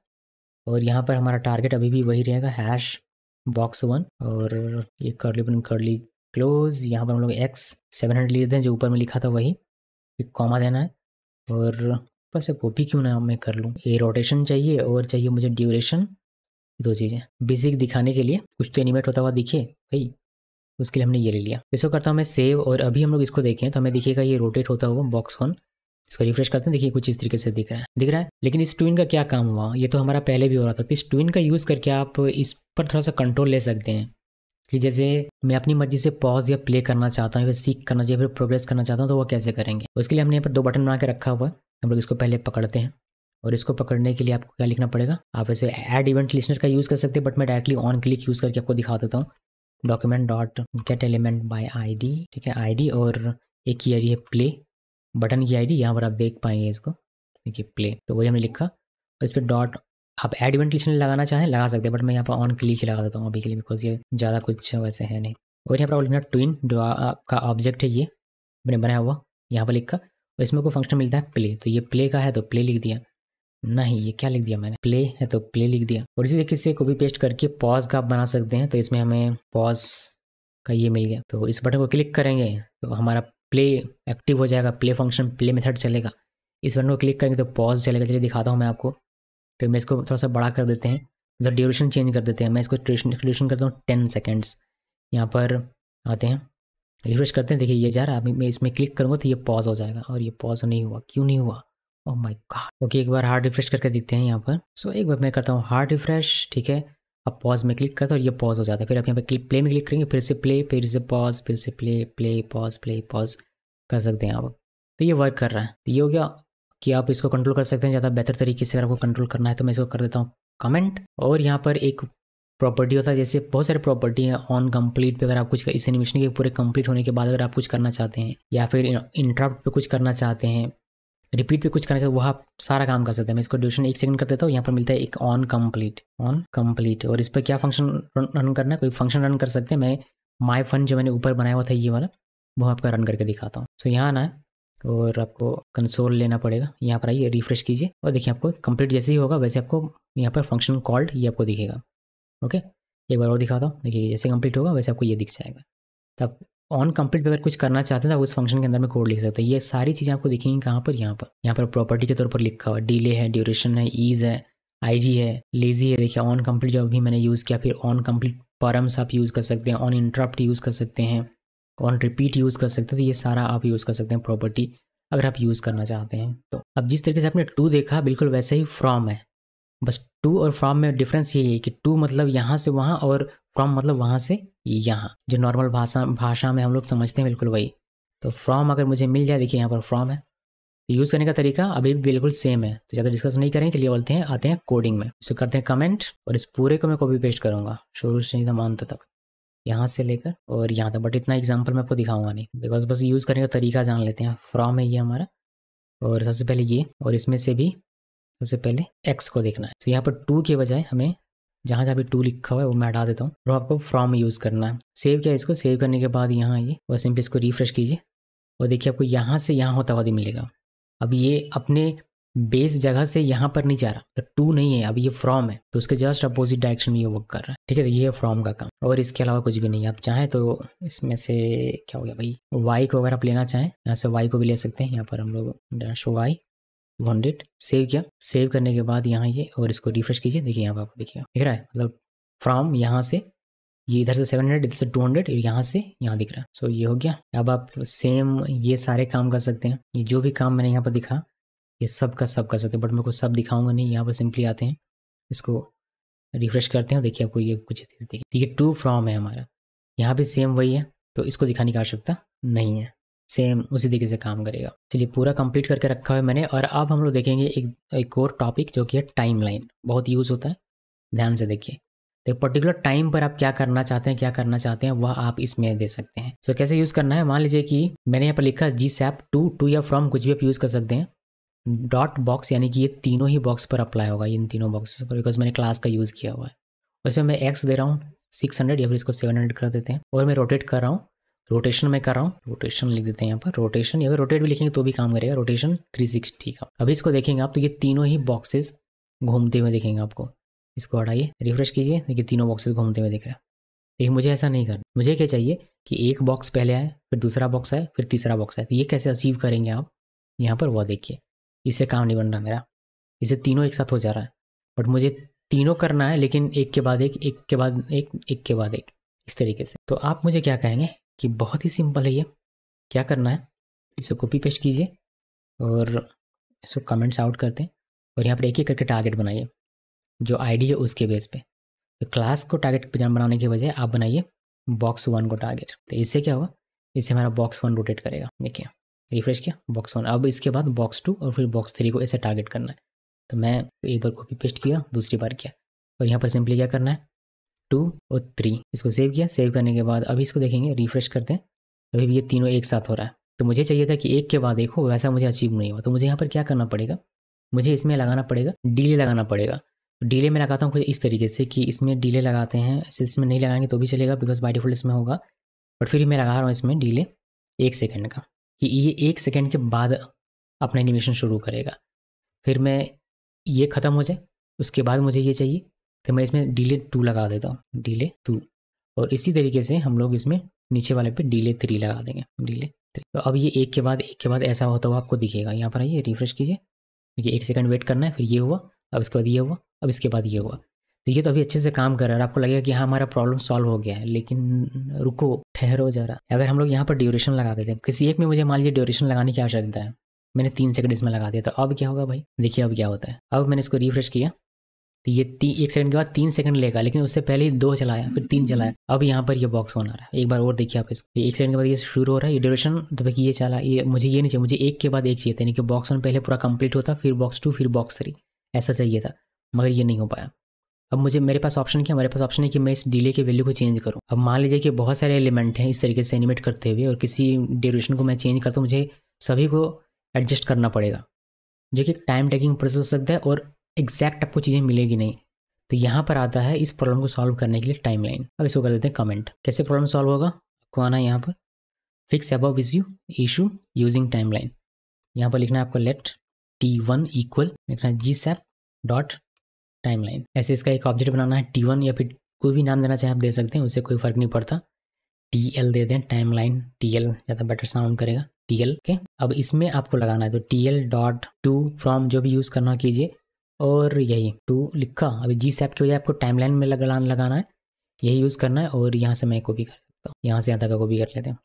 और यहाँ पर हमारा टारगेट अभी भी वही रहेगा, हैश बॉक्स 1, और ये करली क्लोज। यहाँ पर हम लोग x 700 लेते हैं, जो ऊपर में लिखा था वही, एक कॉमा देना है। और बस वो भी क्यों ना मैं कर लूँ, ये रोटेशन चाहिए और चाहिए मुझे ड्यूरेशन, दो चीज़ें बेसिक दिखाने के लिए, कुछ तो एनिमेट होता हुआ दिखे भाई, उसके लिए हमने ये ले लिया। इसको करता हूँ मैं सेव, और अभी हम लोग इसको देखें तो हमें दिखेगा ये रोटेट होता हुआ बॉक्स 1। इसको रिफ्रेश करते हैं, देखिए कुछ इस तरीके से दिख रहा है। लेकिन इस ट्विन का क्या काम हुआ, ये तो हमारा पहले भी हो रहा था। तो इस ट्विन का यूज़ करके आप इस पर थोड़ा सा कंट्रोल ले सकते हैं कि जैसे मैं अपनी मर्जी से पॉज या प्ले करना चाहता हूँ, या सीख करना चाहिए, फिर प्रोग्रेस करना चाहता हूँ, तो वो कैसे करेंगे। उसके लिए हमने यहाँ पर 2 बटन बना के रखा हुआ है। हम लोग इसको पहले पकड़ते हैं, और इसको पकड़ने के लिए आपको क्या लिखना पड़ेगा, आप वैसे ऐड इवेंट लिस्नर का यूज़ कर सकते हैं, बट मैं डायरेक्टली ऑन क्लिक यूज़ करके आपको दिखा देता हूँ। Document dot gate element by ID, ठीक है, ID, और एक की है प्ले, बटन की ID, यहाँ पर आप देख पाएंगे इसको, देखिए प्ले, तो वही हमने लिखा। और इस पर डॉट, आप एड इवेंट लिस्नर लगाना चाहें लगा सकते हैं, बट मैं यहाँ पर ऑन क्लिक ही लगा देता हूँ अभी के लिए, बिकॉज ये ज़्यादा कुछ वैसे है नहीं। और यहाँ पर आप लिखना ट्विन, जो आपका ऑब्जेक्ट है ये मैंने बनाया हुआ, यहाँ पर लिखा, और इसमें कोई फंक्शन मिलता है प्ले, तो ये प्ले का है तो प्ले लिख दिया। नहीं, ये क्या लिख दिया मैंने, प्ले है तो प्ले लिख दिया। और इसी तरीके से कॉपी पेस्ट करके पॉज का आप बना सकते हैं। तो इसमें हमें पॉज का ये मिल गया, तो इस बटन को क्लिक करेंगे तो हमारा प्ले एक्टिव हो जाएगा, प्ले फंक्शन, प्ले मेथड चलेगा। इस बटन को क्लिक करेंगे तो पॉज चलेगा। चलिए दिखाता हूँ मैं आपको। तो मैं इसको थोड़ा सा बड़ा कर देते हैं, मतलब ड्यूरेशन चेंज कर देते हैं। मैं इसको ड्यूरेशन करता हूँ 10 सेकेंड्स। यहाँ पर आते हैं, रिफ्रेश करते हैं, देखिए ये जा रहा है। अभी मैं इसमें क्लिक करूँगा तो ये पॉज हो जाएगा, और ये पॉज नहीं हुआ, क्यों नहीं हुआ, ओह माय गॉड। ओके, एक बार हार्ड रिफ्रेश करके देखते हैं यहाँ पर। सो एक बार मैं करता हूँ हार्ड रिफ्रेश, ठीक है। अब पॉज में क्लिक करता हूँ और ये पॉज हो जाता है। फिर आप यहाँ पे प्ले में क्लिक करेंगे, फिर से प्ले, फिर से पॉज, फिर से प्ले, प्ले पॉज कर सकते हैं आप। तो ये वर्क कर रहा है। ये हो गया कि आप इसको कंट्रोल कर सकते हैं ज़्यादा बेहतर तरीके से। अगर आपको कंट्रोल करना है तो मैं इसको कर देता हूँ कमेंट। और यहाँ पर एक प्रॉपर्टी होता है, जैसे बहुत सारे प्रॉपर्टी हैं ऑन कंप्लीट पे। अगर आप कुछ इस एनिमेशन के पूरे कंप्लीट होने के बाद अगर आप कुछ करना चाहते हैं, या फिर इंटरप्ट पे कुछ करना चाहते हैं, रिपीट पे कुछ करना चाहते हैं, वो आप सारा काम कर सकते हैं। मैं इसको ड्यूरेशन 1 सेकंड कर देता हूँ। यहाँ पर मिलता है एक ऑन कंप्लीट, और इस पर क्या फंक्शन रन करना है, कोई फंक्शन रन कर सकते हैं। मैं माई फन जो मैंने ऊपर बनाया हुआ था ये वाला, वो आपका रन करके दिखाता हूँ। सो यहाँ आना है और आपको कंसोल लेना पड़ेगा। यहाँ पर आइए, रिफ्रेश कीजिए, और देखिए आपको कंप्लीट जैसे ही होगा वैसे आपको यहाँ पर फंक्शन कॉल्ड ये आपको दिखेगा। ओके, एक बार और दिखाता हूँ, देखिए जैसे कंप्लीट होगा वैसे आपको ये दिख जाएगा। तो आप ऑन कंप्लीट पे अगर कुछ करना चाहते हैं तो उस फंक्शन के अंदर में कोड लिख सकते हैं। ये सारी चीज़ें आपको दिखेंगी कहाँ पर, यहाँ पर प्रॉपर्टी के तौर पर लिखा हुआ डिले है, ड्यूरेशन है, ईज है, IG है, लेजी है। देखिए ऑन कंप्लीट जो अभी मैंने यूज़ किया, फिर ऑन कंप्लीट परम्स आप यूज़ कर सकते हैं, ऑन इंटरप्ट यूज़ कर सकते हैं, ऑन रिपीट यूज़ कर सकते हैं। तो ये सारा आप यूज़ कर सकते हैं प्रॉपर्टी अगर आप यूज़ करना चाहते हैं तो। अब जिस तरीके से आपने टू देखा बिल्कुल वैसे ही फ्रॉम है, बस टू और फ्रॉम में डिफरेंस यही है कि टू मतलब यहाँ से वहाँ और फ्रॉम मतलब वहाँ से यहाँ, जो नॉर्मल भाषा में हम लोग समझते हैं बिल्कुल वही। तो फ्रॉम अगर मुझे मिल जाए, देखिए यहाँ पर फ्रॉम है, यूज़ करने का तरीका अभी भी बिल्कुल सेम है, तो ज़्यादा डिस्कस नहीं करेंगे। चलिए बोलते हैं आते हैं कोडिंग में। इसको करते हैं कमेंट और इस पूरे को मैं कॉपी पेस्ट करूँगा शुरू से एकदम अंत तक, यहाँ से लेकर और यहाँ तक। बट इतना एग्जाम्पल मैं आपको दिखाऊंगा नहीं, बिकॉज बस यूज़ करने का तरीका जान लेते हैं। फ्रॉम है ये हमारा, और सबसे पहले ये, और इसमें से भी सबसे पहले एक्स को देखना है। तो यहाँ पर टू के बजाय हमें जहाँ जहाँ भी टू लिखा हुआ है वो मैं हटा देता हूँ, और आपको फ्रॉम यूज़ करना है। सेव किया इसको, सेव करने के बाद यहाँ आइए और सिंपली इसको रिफ्रेश कीजिए और देखिए आपको यहाँ से यहाँ होता हुआ मिलेगा। अब ये अपने बेस जगह से यहाँ पर नहीं जा रहा, तो टू नहीं है, अब ये फ्रॉम है, तो उसके जस्ट अपोजिट डायरेक्शन में ये वर्क कर रहा है। ठीक है, तो ये है फ्रॉम का काम, और इसके अलावा कुछ भी नहीं। आप चाहें तो इसमें से क्या हो गया भाई, वाई को अगर आप लेना चाहें यहाँ से वाई को भी ले सकते हैं। यहाँ पर हम लोग डैश वाई 100 सेव किया, सेव करने के बाद यहाँ ये और इसको रिफ्रेश कीजिए, देखिए यहाँ पर आपको दिखेगा, दिख रहा है, मतलब फ्रॉम यहाँ से ये इधर से 700 इधर से 200 और यहाँ से यहाँ दिख रहा है। सो ये हो गया। अब आप सेम ये सारे काम कर सकते हैं, ये जो भी काम मैंने यहाँ पर दिखा ये सब का सब कर सकते हैं, बट मैं कुछ सब दिखाऊंगा नहीं। यहाँ पर सिंपली आते हैं, इसको रिफ्रेश करते हैं, देखिए आपको ये कुछ देखिए, ठीक है, टू फ्रॉम है हमारा, यहाँ पे सेम वही है, तो इसको दिखाने की आवश्यकता नहीं है, सेम उसी तरीके से काम करेगा। चलिए पूरा कंप्लीट करके रखा है मैंने, और अब हम लोग देखेंगे एक और टॉपिक जो कि है टाइम लाइन। बहुत यूज़ होता है, ध्यान से देखिए। तो पर्टिकुलर टाइम पर आप क्या करना चाहते हैं वह आप इसमें दे सकते हैं। सो कैसे यूज़ करना है, मान लीजिए कि मैंने यहाँ पर लिखा जी सैप टू या फ्रॉम, कुछ भी आप यूज़ कर सकते हैं। डॉट बॉक्स यानी कि ये तीनों ही बॉक्स पर अप्लाई होगा, इन तीनों बॉक्सेस पर, बिकॉज मैंने क्लास का यूज़ किया हुआ है। वैसे मैं एक्स दे रहा हूँ 600 या फिर इसको 700 कर देते हैं, और मैं रोटेट कर रहा हूँ, रोटेशन में कर रहा हूँ, रोटेशन लिख देते हैं यहाँ पर, रोटेशन, या फिर रोटेट भी लिखेंगे तो भी काम करेगा, रोटेशन 360 का। अभी इसको देखेंगे आप तो ये तीनों ही बॉक्सेस घूमते हुए दिखेंगे आपको। इसको हटाइए, रिफ्रेश कीजिए, देखिए तीनों बॉक्सेस घूमते हुए दिख रहा है। लेकिन मुझे ऐसा नहीं करना, मुझे क्या चाहिए कि एक बॉक्स पहले आए, फिर दूसरा बॉक्स आए, फिर तीसरा बॉक्स आए। तो ये कैसे अचीव करेंगे आप, यहाँ पर वो देखिए, इससे काम नहीं बन रहा मेरा, इसे तीनों एक साथ हो जा रहा है, बट मुझे तीनों करना है लेकिन एक के बाद एक, एक के बाद एक, एक के बाद एक, इस तरीके से। तो आप मुझे क्या कहेंगे कि बहुत ही सिंपल है ये। क्या करना है, इसे कॉपी पेस्ट कीजिए और इसको कमेंट्स आउट करते हैं, और यहाँ पर एक एक करके टारगेट बनाइए जो आईडी है उसके बेस पे। तो क्लास को टारगेट बनाने के बजाय आप बनाइए बॉक्स 1 को टारगेट। तो इससे क्या होगा, इससे हमारा बॉक्स 1 रोटेट करेगा। देखिए रिफ्रेश किया, बॉक्स 1, अब इसके बाद बॉक्स 2 और फिर बॉक्स 3 को ऐसे टारगेट करना है। तो मैं एक बार कॉपी पेस्ट किया, दूसरी बार किया, और यहाँ पर सिंपली क्या करना है 2 और 3, इसको सेव किया। सेव करने के बाद अभी इसको देखेंगे, रिफ्रेश करते हैं, अभी भी ये तीनों एक साथ हो रहा है। तो मुझे चाहिए था कि एक के बाद एक हो, वैसा मुझे अचीव नहीं हुआ। तो मुझे यहाँ पर क्या करना पड़ेगा, मुझे इसमें लगाना पड़ेगा, डिले लगाना पड़ेगा। डिले में लगाता हूँ कुछ इस तरीके से कि इसमें डिले लगाते हैं, इसमें नहीं लगाएंगे तो भी चलेगा बिकॉज बाय डिफॉल्ट इसमें होगा, बट फिर मैं लगा रहा हूँ इसमें डिले 1 सेकेंड का, कि ये 1 सेकेंड के बाद अपना एनिमेशन शुरू करेगा। फिर मैं ये ख़त्म हो जाए उसके बाद मुझे ये चाहिए, तो मैं इसमें डिले 2 लगा देता हूँ, डिले 2, और इसी तरीके से हम लोग इसमें नीचे वाले पे डिले 3 लगा देंगे, डिले 3। तो अब ये एक के बाद ऐसा होता हुआ आपको दिखेगा। यहाँ पर आइए, रिफ्रेश कीजिए, देखिए 1 सेकंड वेट करना है, फिर ये हुआ, अब इसके बाद ये हुआ, अब इसके बाद ये हुआ। तो ये तो अभी अच्छे से काम कर रहा है और आपको लगेगा कि हाँ हमारा प्रॉब्लम सॉल्व हो गया है, लेकिन रुको, ठहरो जरा। अगर हम लोग यहाँ पर ड्यूरेशन लगा देते हैं, किसी एक में मुझे मान लीजिए ड्यूरेशन लगाने की आवश्यकता है, मैंने 3 सेकंड इसमें लगा दिया, तो अब क्या होगा भाई, देखिए अब क्या होता है। अब मैंने इसको रिफ्रेश किया तो ये 1 सेकंड के बाद 3 सेकंड लेगा, लेकिन उससे पहले ही 2 चलाया, फिर 3 चलाया, अब यहाँ पर ये बॉक्स बना रहा है। एक बार और देखिए आप इसको, 1 सेकंड के बाद ये शुरू हो रहा है, ये ड्यूरेशन, तो भाई ये चला, ये मुझे ये नहीं चाहिए, मुझे एक के बाद एक चाहिए था, यानी कि बॉक्स 1 पहले पूरा कंप्लीट होता, फिर बॉक्स 2, फिर बॉक्स 3, ऐसा चाहिए था, मगर ये नहीं हो पाया। अब मुझे मेरे पास ऑप्शन क्या, मेरे पास ऑप्शन है कि मैं इस डिले के वैल्यू को चेंज करूँ। अब मान लीजिए कि बहुत सारे एलिमेंट हैं इस तरीके से एनिमेट करते हुए, और किसी ड्यूरेशन को मैं चेंज करता हूँ, मुझे सभी को एडजस्ट करना पड़ेगा, जो कि टाइम टेकिंग प्रोसेस हो सकता है और एग्जैक्ट आपको चीज़ें मिलेगी नहीं। तो यहाँ पर आता है इस प्रॉब्लम को सॉल्व करने के लिए टाइम लाइन। अब इसको कर देते हैं कमेंट। कैसे प्रॉब्लम सॉल्व होगा, आपको आना है यहाँ पर fix above issue using time line. यहाँ पर लिखना है आपको लेट T1 इक्वल, लिखना है GSAP डॉट टाइम लाइन। ऐसे इसका एक ऑब्जेक्ट बनाना है T1, या फिर कोई भी नाम देना चाहे आप दे सकते हैं, उससे कोई फ़र्क नहीं पड़ता। TL दे दें, टाइम लाइन TL ज़्यादा बेटर साउंड करेगा, TL के। अब इसमें आपको लगाना है तो TL डॉट टू फ्रॉम, जो भी यूज़ करना कीजिए, और यही 2 लिखा। अभी GSAP की वजह आपको टाइमलाइन में लगाना है, यही यूज़ करना है और यहाँ से मैं कॉपी कर सकता हूँ, यहाँ से यहाँ तक का कॉपी कर लेते हैं।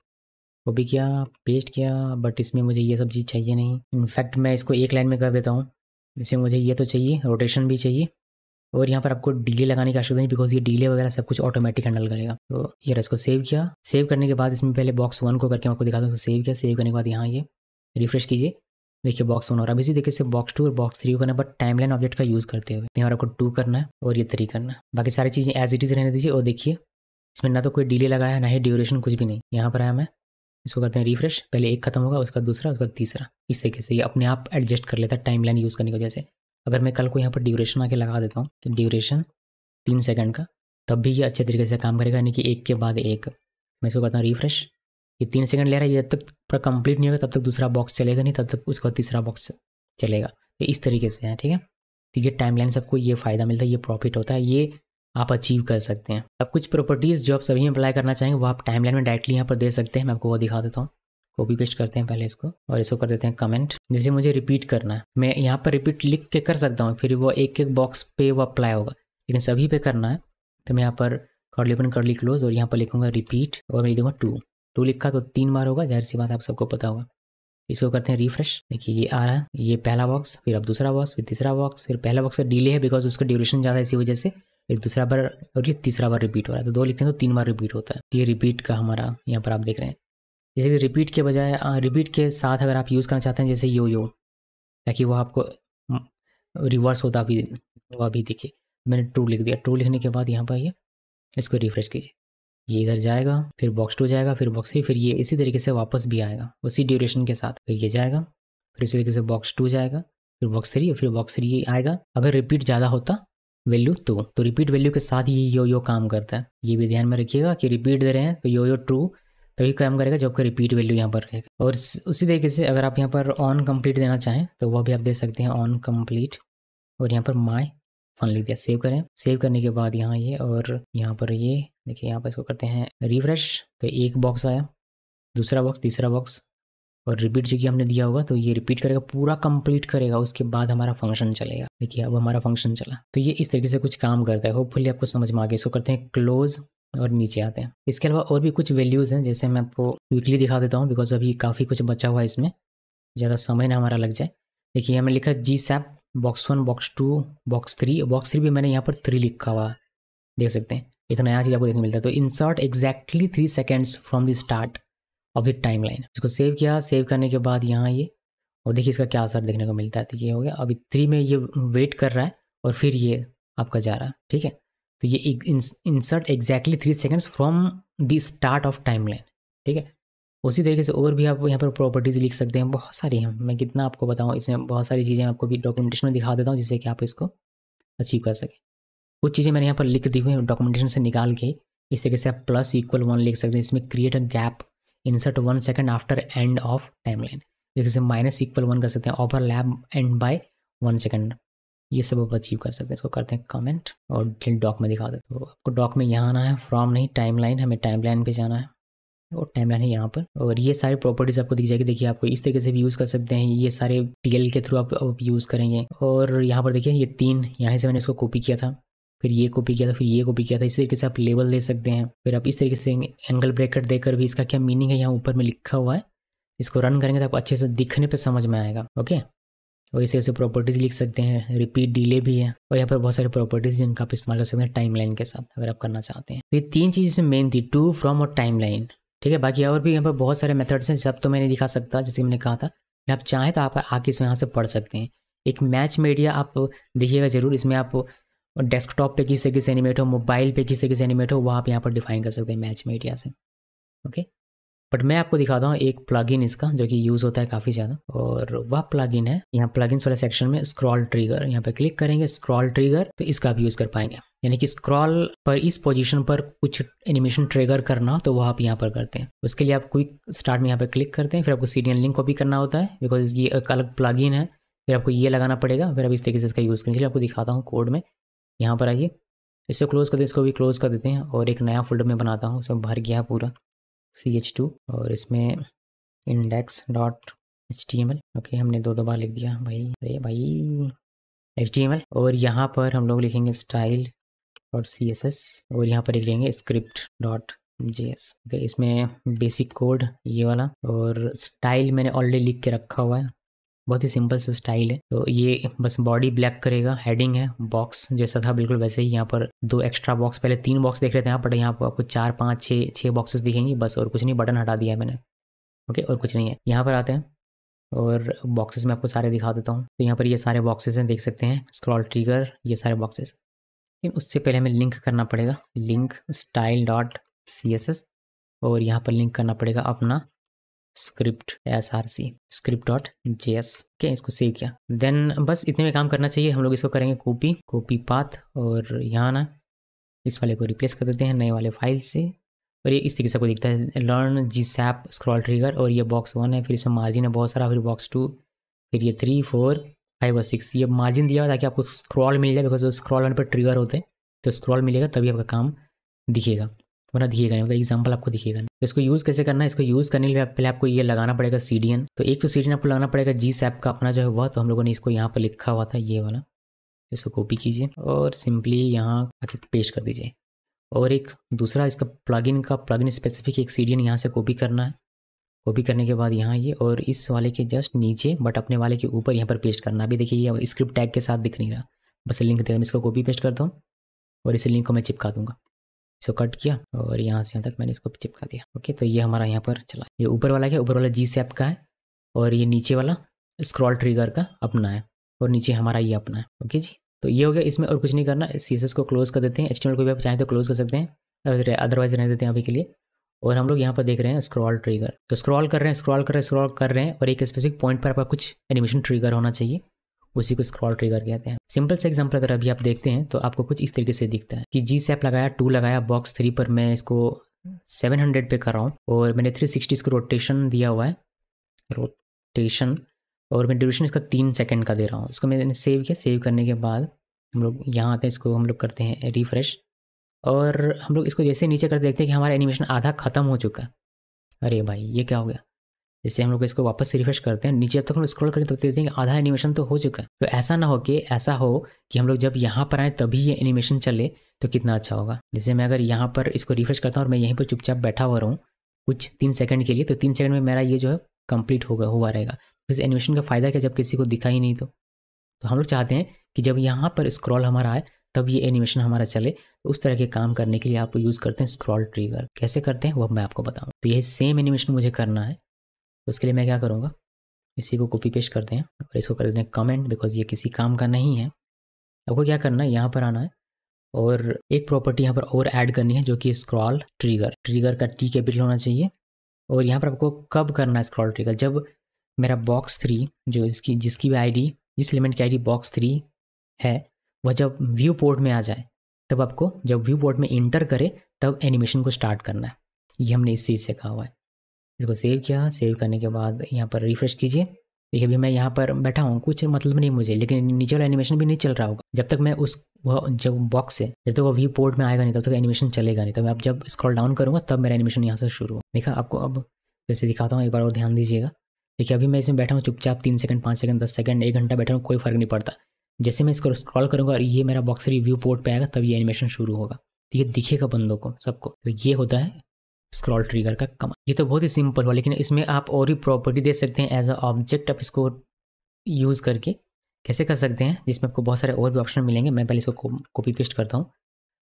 कॉपी किया, पेस्ट किया, बट इसमें मुझे ये सब चीज़ चाहिए नहीं। इनफैक्ट मैं इसको एक लाइन में कर देता हूँ। जैसे मुझे ये तो चाहिए, रोटेशन भी चाहिए, और यहाँ पर आपको डिले लगाने की आवश्यकता नहीं, बिकॉज ये डिले वगैरह सब कुछ ऑटोमेटिक हैंडल करेगा। तो ये इसको सेव किया। सेव करने के बाद इसमें पहले बॉक्स 1 को करके मैं आपको दिखाता हूँ। सेव किया, सेव करने के बाद यहाँ ये रिफ्रेश कीजिए, देखिए बॉक्स 1 और अब इसी तरीके से बॉक्स 2 और बॉक्स 3 को करना है, बट टाइमलाइन ऑब्जेक्ट का यूज़ करते हुए। यहाँ पर आपको 2 करना है और ये 3 करना है। बाकी सारी चीज़ें एज इट इज़ रहने दीजिए। और देखिए इसमें ना तो कोई डिले लगाया है, ना ही ड्यूरेशन, कुछ भी नहीं। यहाँ पर आया मैं, इसको करते हैं रिफ्रेश। पहले एक खत्म होगा, उसका दूसरा, उसका तीसरा। इस तरीके से ये अपने आप एडजस्ट कर लेता है टाइमलाइन यूज़ करने की वजह से। अगर मैं कल को यहाँ पर ड्यूरेशन आके लगा देता हूँ कि ड्यूरेशन 3 सेकंड का, तब भी ये अच्छे तरीके से काम करेगा, यानी कि एक के बाद एक। मैं इसको करता हूँ रिफ्रेश। ये 3 सेकंड ले रहा है, ये जब तक पूरा कंप्लीट नहीं होगा तब तक दूसरा बॉक्स चलेगा नहीं, तब तक उसका तीसरा बॉक्स चलेगा। तो इस तरीके से है, ठीक है। तो ये टाइमलाइन सबको ये फ़ायदा मिलता है, ये प्रॉफिट होता है, ये आप अचीव कर सकते हैं। अब कुछ प्रॉपर्टीज़ जो आप सभी अप्लाई करना चाहेंगे वो आप टाइमलाइन में डायरेक्टली यहाँ पर दे सकते हैं। मैं आपको वो दिखा देता हूँ। कॉपी पेस्ट करते हैं पहले इसको, और इसको कर देते हैं कमेंट। जैसे मुझे रिपीट करना है, मैं यहाँ पर रिपीट लिख के कर सकता हूँ, फिर वो एक एक बॉक्स पे वो अप्लाई होगा, लेकिन सभी पे करना है तो मैं यहाँ पर कर्ली ओपन कर्ली क्लोज और यहाँ पर लिखूंगा रिपीट, और मैं लिखूंगा 2 लिखा तो 3 बार होगा, जाहिर सी बात है, आप सबको पता होगा। इसको करते हैं रिफ्रेश। देखिए ये आ रहा है, ये पहला बॉक्स, फिर अब दूसरा बॉक्स, फिर तीसरा बॉक्स, फिर पहला बॉक्स का डिले है बिकॉज उसका ड्यूरेशन ज़्यादा है, इसी वजह से फिर दूसरा बार और ये तीसरा बार रिपीट हो रहा है। तो 2 लिखते हैं तो 3 बार रिपीट होता है। तो ये रिपीट का हमारा यहाँ पर आप देख रहे हैं। जैसे रिपीट के बजाय रिपीट के साथ अगर आप यूज़ करना चाहते हैं जैसे यो, ताकि वो आपको रिवर्स होता भी वो अभी देखिए मैंने 2 लिख दिया। 2 लिखने के बाद यहाँ पर ये इसको रिफ्रेश कीजिए, ये इधर जाएगा, फिर बॉक्स 2 जाएगा, फिर बॉक्स 3, फिर ये इसी तरीके से वापस भी आएगा उसी ड्यूरेशन के साथ। फिर ये जाएगा, फिर इसी तरीके से बॉक्स 2 जाएगा, फिर बॉक्स 3, फिर बॉक्स 3 आएगा। अगर रिपीट ज़्यादा होता वैल्यू तो रिपीट वैल्यू के साथ ही यो काम करता है। ये भी ध्यान में रखिएगा कि रिपीट दे रहे हैं तो यो ट्रू तभी काम करेगा जब आपका रिपीट वैल्यू यहाँ पर रहेगा। और उसी तरीके से अगर आप यहाँ पर ऑन कंप्लीट देना चाहें तो वह भी आप दे सकते हैं, ऑन कंप्लीट, और यहाँ पर माई फन लिख दिया। सेव करें। सेव करने के बाद यहाँ ये और यहाँ पर ये देखिए, यहाँ पर इसको करते हैं रिफ्रेश। तो एक बॉक्स आया, दूसरा बॉक्स, तीसरा बॉक्स, और रिपीट जो कि हमने दिया होगा तो ये रिपीट करेगा, पूरा कंप्लीट करेगा, उसके बाद हमारा फंक्शन चलेगा। देखिए अब हमारा फंक्शन चला। तो ये इस तरीके से कुछ काम करता है। होपफुली आपको समझ में आ गया। इसको करते हैं क्लोज और नीचे आते हैं। इसके अलावा और भी कुछ वैल्यूज़ हैं, जैसे मैं आपको क्विकली दिखा देता हूँ बिकॉज अभी काफ़ी कुछ बचा हुआ है इसमें, ज़्यादा समय ना हमारा लग जाए। देखिए हमें लिखा GSAP box 1, box 2, box 3। Box 3 भी मैंने यहाँ पर 3 लिखा हुआ देख सकते हैं। एक नया चीज़ आपको देखने मिलता है। तो insert exactly 3 seconds from the start of the time line. इसको सेव किया। सेव करने के बाद यहाँ ये, और देखिए इसका क्या असर देखने को मिलता है। तो ये हो गया, अभी 3 में ये वेट कर रहा है और फिर ये आपका जा रहा है, ठीक है। तो ये insert exactly 3 seconds from the start of time line, ठीक है। उसी तरीके से और भी आप यहाँ पर प्रॉपर्टीज़ लिख सकते हैं, बहुत सारी हैं, मैं कितना आपको बताऊँ, इसमें बहुत सारी चीज़ें आपको भी डॉक्यूमेंटेशन में दिखा देता हूँ जिससे कि आप इसको अचीव कर सकें। कुछ चीज़ें मैंने यहाँ पर लिख दी हुई हैं डॉक्यूमेंटेशन से निकाल के। इस तरीके से आप +=1 लिख सकते हैं। इसमें create a gap, insert 1 second after end of time line. जैसे -=1 कर सकते हैं, ओवरलैप एंड बाय 1 सेकंड। ये सब आप अचीव कर सकते हैं। इसको करते हैं कमेंट और डॉक में दिखा देते हैं। तो आपको डॉक में यहाँ आना है, फ्रॉम नहीं टाइम लाइन, हमें टाइम लाइन पर जाना है और टाइम लाइन है यहाँ पर, और ये सारी प्रॉपर्टीज़ आपको दिख जाएगी। देखिए आपको इस तरीके से भी यूज़ कर सकते हैं, ये सारे टीएल के थ्रू आप यूज़ करेंगे। और यहाँ पर देखिए ये 3 यहाँ से मैंने इसको कॉपी किया था, फिर ये कॉपी किया था, फिर ये कॉपी किया था। इस तरीके से आप लेबल दे सकते हैं। फिर आप इस तरीके से एंगल ब्रैकेट देकर भी, इसका क्या मीनिंग है यहाँ ऊपर में लिखा हुआ है, इसको रन करेंगे तो आपको अच्छे से दिखने पे समझ में आएगा। ओके, और इस तरह से प्रॉपर्टीज़ लिख सकते हैं। रिपीट डिले भी है, और यहाँ पर बहुत सारी प्रॉपर्टीज़ जिनका आप इस्तेमाल कर सकते हैं टाइम लाइन के साथ अगर आप करना चाहते हैं। तो ये 3 चीज़ इसमें मेन थी, टू, फ्रॉम और टाइम लाइन, ठीक है। बाकी और भी यहाँ पर बहुत सारे मेथड्स हैं, सब तो मैं नहीं दिखा सकता, जैसे मैंने कहा था। आप चाहें तो आप आके इसमें यहाँ से पढ़ सकते हैं। एक मैच मीडिया आप देखिएगा ज़रूर, इसमें आप डेस्कटॉप पे किस तरीके से एनिमेट हो, मोबाइल पे किस तरीके से एनिमेट हो, वो आप यहाँ पर डिफाइन कर सकते हैं मैच मीडिया से। ओके, बट मैं आपको दिखाता हूँ एक प्लगइन इसका जो कि यूज़ होता है काफ़ी ज़्यादा, और वह प्लगइन है यहाँ प्लगइन्स वाले सेक्शन में स्क्रॉल ट्रिगर। यहाँ पे क्लिक करेंगे स्क्रॉल ट्रिगर, तो इसका आप यूज़ कर पाएंगे। यानी कि स्क्रॉल पर इस पोजीशन पर कुछ एनिमेशन ट्रिगर करना, तो वो आप यहाँ पर करते हैं। उसके लिए आप क्विक स्टार्ट में यहाँ पे क्लिक करते हैं, फिर आपको सीरियल लिंक कॉपी करना होता है बिकॉज ये एक अलग प्लगइन है, फिर आपको ये लगाना पड़ेगा। फिर अब इस तरीके से इसका यूज़ करने के लिए आपको दिखाता हूँ कोड में। यहाँ पर आइए, इसको क्लोज कर दें, इसको भी क्लोज कर देते हैं, और एक नया फोल्डर में बनाता हूँ। इसमें भर गया पूरा ch2, और इसमें index.html। ओके, हमने 2 बार लिख दिया भाई, अरे भाई HTML। और यहाँ पर हम लोग लिखेंगे स्टाइल और CSS और यहाँ पर एक लेंगे script.js। ओके, इसमें बेसिक कोड ये वाला और स्टाइल मैंने ऑलरेडी लिख के रखा हुआ है, बहुत ही सिंपल सा स्टाइल है। तो ये बस बॉडी ब्लैक करेगा, हेडिंग है बॉक्स जैसा था बिल्कुल वैसे ही। यहाँ पर 2 एक्स्ट्रा बॉक्स, पहले 3 बॉक्स देख रहे थे यहाँ पर, यहाँ पर आपको 4 5 6 बॉक्सेस दिखेंगे बस, और कुछ नहीं, बटन हटा दिया है मैंने। ओके, और कुछ नहीं है। यहाँ पर आते हैं और बॉक्सेस में आपको सारे दिखा देता हूँ। तो यहाँ पर ये सारे बॉक्सेस हैं, देख सकते हैं, स्क्रॉल ट्रिगर, ये सारे बॉक्सेस। लेकिन उससे पहले हमें लिंक करना पड़ेगा, लिंक style.css, और यहाँ पर लिंक करना पड़ेगा अपना script.js। ओके, इसको सेव किया, देन बस इतने में काम करना चाहिए। हम लोग इसको करेंगे कॉपी पाथ, और यहाँ ना इस वाले को रिप्लेस कर देते हैं नए वाले फाइल से। और ये इस तरीके से आपको दिखता है, लर्न जीसैप स्क्रॉल ट्रिगर, और ये बॉक्स 1 है, फिर इसमें मार्जिन है बहुत सारा, फिर बॉक्स 2, फिर ये 3 4 5 और 6, ये मार्जिन दिया हुआ ताकि आपको स्क्रॉल मिल जाए, बिकॉज स्क्रॉल होने पर ट्रिगर होते हैं, तो स्क्रॉल मिलेगा तभी आपका काम दिखेगा, वरना दिखेगा नहीं, मतलब एग्जाम्पल आपको दिखेगा नहीं। तो इसको यूज़ कैसे करना है, इसको यूज़ करने के लिए पहले आपको ये लगाना पड़ेगा CDN। तो एक तो CDN आपको लगाना पड़ेगा जीसैप का अपना जो है वह, तो हम लोगों ने इसको यहाँ पर लिखा हुआ था ये वाला, इसको कॉपी कीजिए और सिंपली यहाँ आके पेस्ट कर दीजिए। और एक दूसरा इसका प्लगइन स्पेसिफिक एक CDN यहाँ से कॉपी करना है। कॉपी करने के बाद यहाँ ये, और इस वाले के जस्ट नीचे बट अपने वाले के ऊपर यहाँ पर पेस्ट करना। अभी देखिए ये स्क्रिप्ट टैग के साथ दिख नहीं रहा, बस लिंक दे, इसको कॉपी पेस्ट करता हूँ और इस लिंक को मैं चिपका दूंगा। इसको कट किया और यहाँ से यहाँ तक मैंने इसको चिपका दिया। ओके, तो ये हमारा यहाँ पर चला। ये ऊपर वाला क्या, ऊपर वाला जीसैप का है, और ये नीचे वाला स्क्रॉल ट्रिगर का अपना है, और नीचे हमारा ये अपना है। ओके जी, तो ये हो गया। इसमें और कुछ नहीं करना, CSS को क्लोज कर देते हैं, HTML को भी आप चाहें तो क्लोज कर सकते हैं, अदरवाइज रहने देते हैं अभी के लिए। और हम लोग यहाँ पर देख रहे हैं स्क्रॉल ट्रिगर, तो स्क्रॉल कर रहे हैं और एक स्पेसिफिक पॉइंट पर आपका कुछ एनिमेशन ट्रिगर होना चाहिए, उसी को स्क्रॉल ट्रिगर कहते हैं। सिंपल से एग्जांपल अगर अभी आप देखते हैं तो आपको कुछ इस तरीके से दिखता है कि जीसैप लगाया, 2 लगाया, बॉक्स 3 पर मैं इसको 700 पे कर रहा हूँ, और मैंने 360 इसको रोटेशन दिया हुआ है, रोटेशन, और मैं ड्यूरेशन इसका 3 सेकंड का दे रहा हूँ। इसको मैंने सेव किया, सेव करने के बाद हम लोग यहाँ आते हैं, इसको हम लोग करते हैं रिफ्रेश, और हम लोग इसको जैसे नीचे कर देखते हैं कि हमारा एनिमेशन आधा खत्म हो चुका है। अरे भाई ये क्या हो गया, जैसे हम लोग इसको वापस से रिफ्रेश करते हैं, नीचे अब तक हम स्क्रॉल करें तो देखते हैं कि आधा एनिमेशन तो हो चुका है। तो ऐसा ना हो कि हम लोग जब यहाँ पर आए तभी ये एनिमेशन चले, तो कितना अच्छा होगा। जैसे मैं अगर यहाँ पर इसको रिफ्रेश करता हूँ और मैं यहीं पर चुपचाप बैठा हुआ रहूँ कुछ 3 सेकंड के लिए, तो 3 सेकंड में मेरा ये जो है कंप्लीट हुआ रहेगा। इस एनिमेशन का फ़ायदा क्या, जब किसी को दिखा ही नहीं तो हम लोग चाहते हैं कि जब यहाँ पर स्क्रॉल हमारा आए तब ये एनिमेशन हमारा चले। तो उस तरह के काम करने के लिए आप यूज़ करते हैं स्क्रॉल ट्रिगर। कैसे करते हैं वो मैं आपको बताऊँ। तो यही सेम एनिमेशन मुझे करना है, तो उसके लिए मैं क्या करूँगा, इसी को कॉपी पेस्ट करते हैं और इसको कर देते हैं कमेंट, बिकॉज ये किसी काम का नहीं है। आपको क्या करना है, यहाँ पर आना है और एक प्रॉपर्टी यहाँ पर और ऐड करनी है जो कि स्क्रॉल ट्रिगर का T कैपिटल होना चाहिए। और यहाँ पर आपको कब करना है स्क्रॉल ट्रिगर, जब मेरा बॉक्स 3 जो जिसकी भी ID, जिस एलिमेंट की ID बॉक्स 3 है, वह जब व्यू पोर्ट में आ जाए, तब आपको जब व्यू पोर्ट में इंटर करे तब एनिमेशन को स्टार्ट करना है। ये हमने इस चीज़ से कहा हुआ है। इसको सेव किया, सेव करने के बाद यहाँ पर रिफ्रेश कीजिए। देखिए अभी मैं यहाँ पर बैठा हूँ, कुछ मतलब नहीं मुझे, लेकिन नीचे वाला एनिमेशन भी नहीं चल रहा होगा जब तक मैं जब बॉक्स है, जब तक वो व्यू पोर्ट में आएगा नहीं तब तक एनिमेशन चलेगा नहीं। तो मैं अब जब स्क्रॉल डाउन करूँगा तब मेरा एनिमेशन यहाँ से शुरू हो। देखा आपको, अब जैसे दिखाता हूँ एक बार और ध्यान दीजिएगा। देखिए अभी मैं इसमें बैठा हूँ चुपचाप, 3 सेकंड 5 सेकंड 10 सेकंड 1 घंटा बैठा हूँ, कोई फर्क नहीं पड़ता। जैसे मैं इसको स्क्रॉल करूँगा और ये मेरा बॉक्स व्यू पोर्ट पे आएगा तब ये एनिमेशन शुरू होगा, तो ये दिखेगा बंदों को, सबको। तो ये होता है स्क्रॉल ट्रिगर का कमाल। ये तो बहुत ही सिंपल हुआ, लेकिन इसमें आप और भी प्रॉपर्टी दे सकते हैं एज अ ऑब्जेक्ट। आप इसको यूज़ करके कैसे कर सकते हैं, जिसमें आपको बहुत सारे और भी ऑप्शन मिलेंगे। मैं पहले इसको कॉपी पेस्ट करता हूँ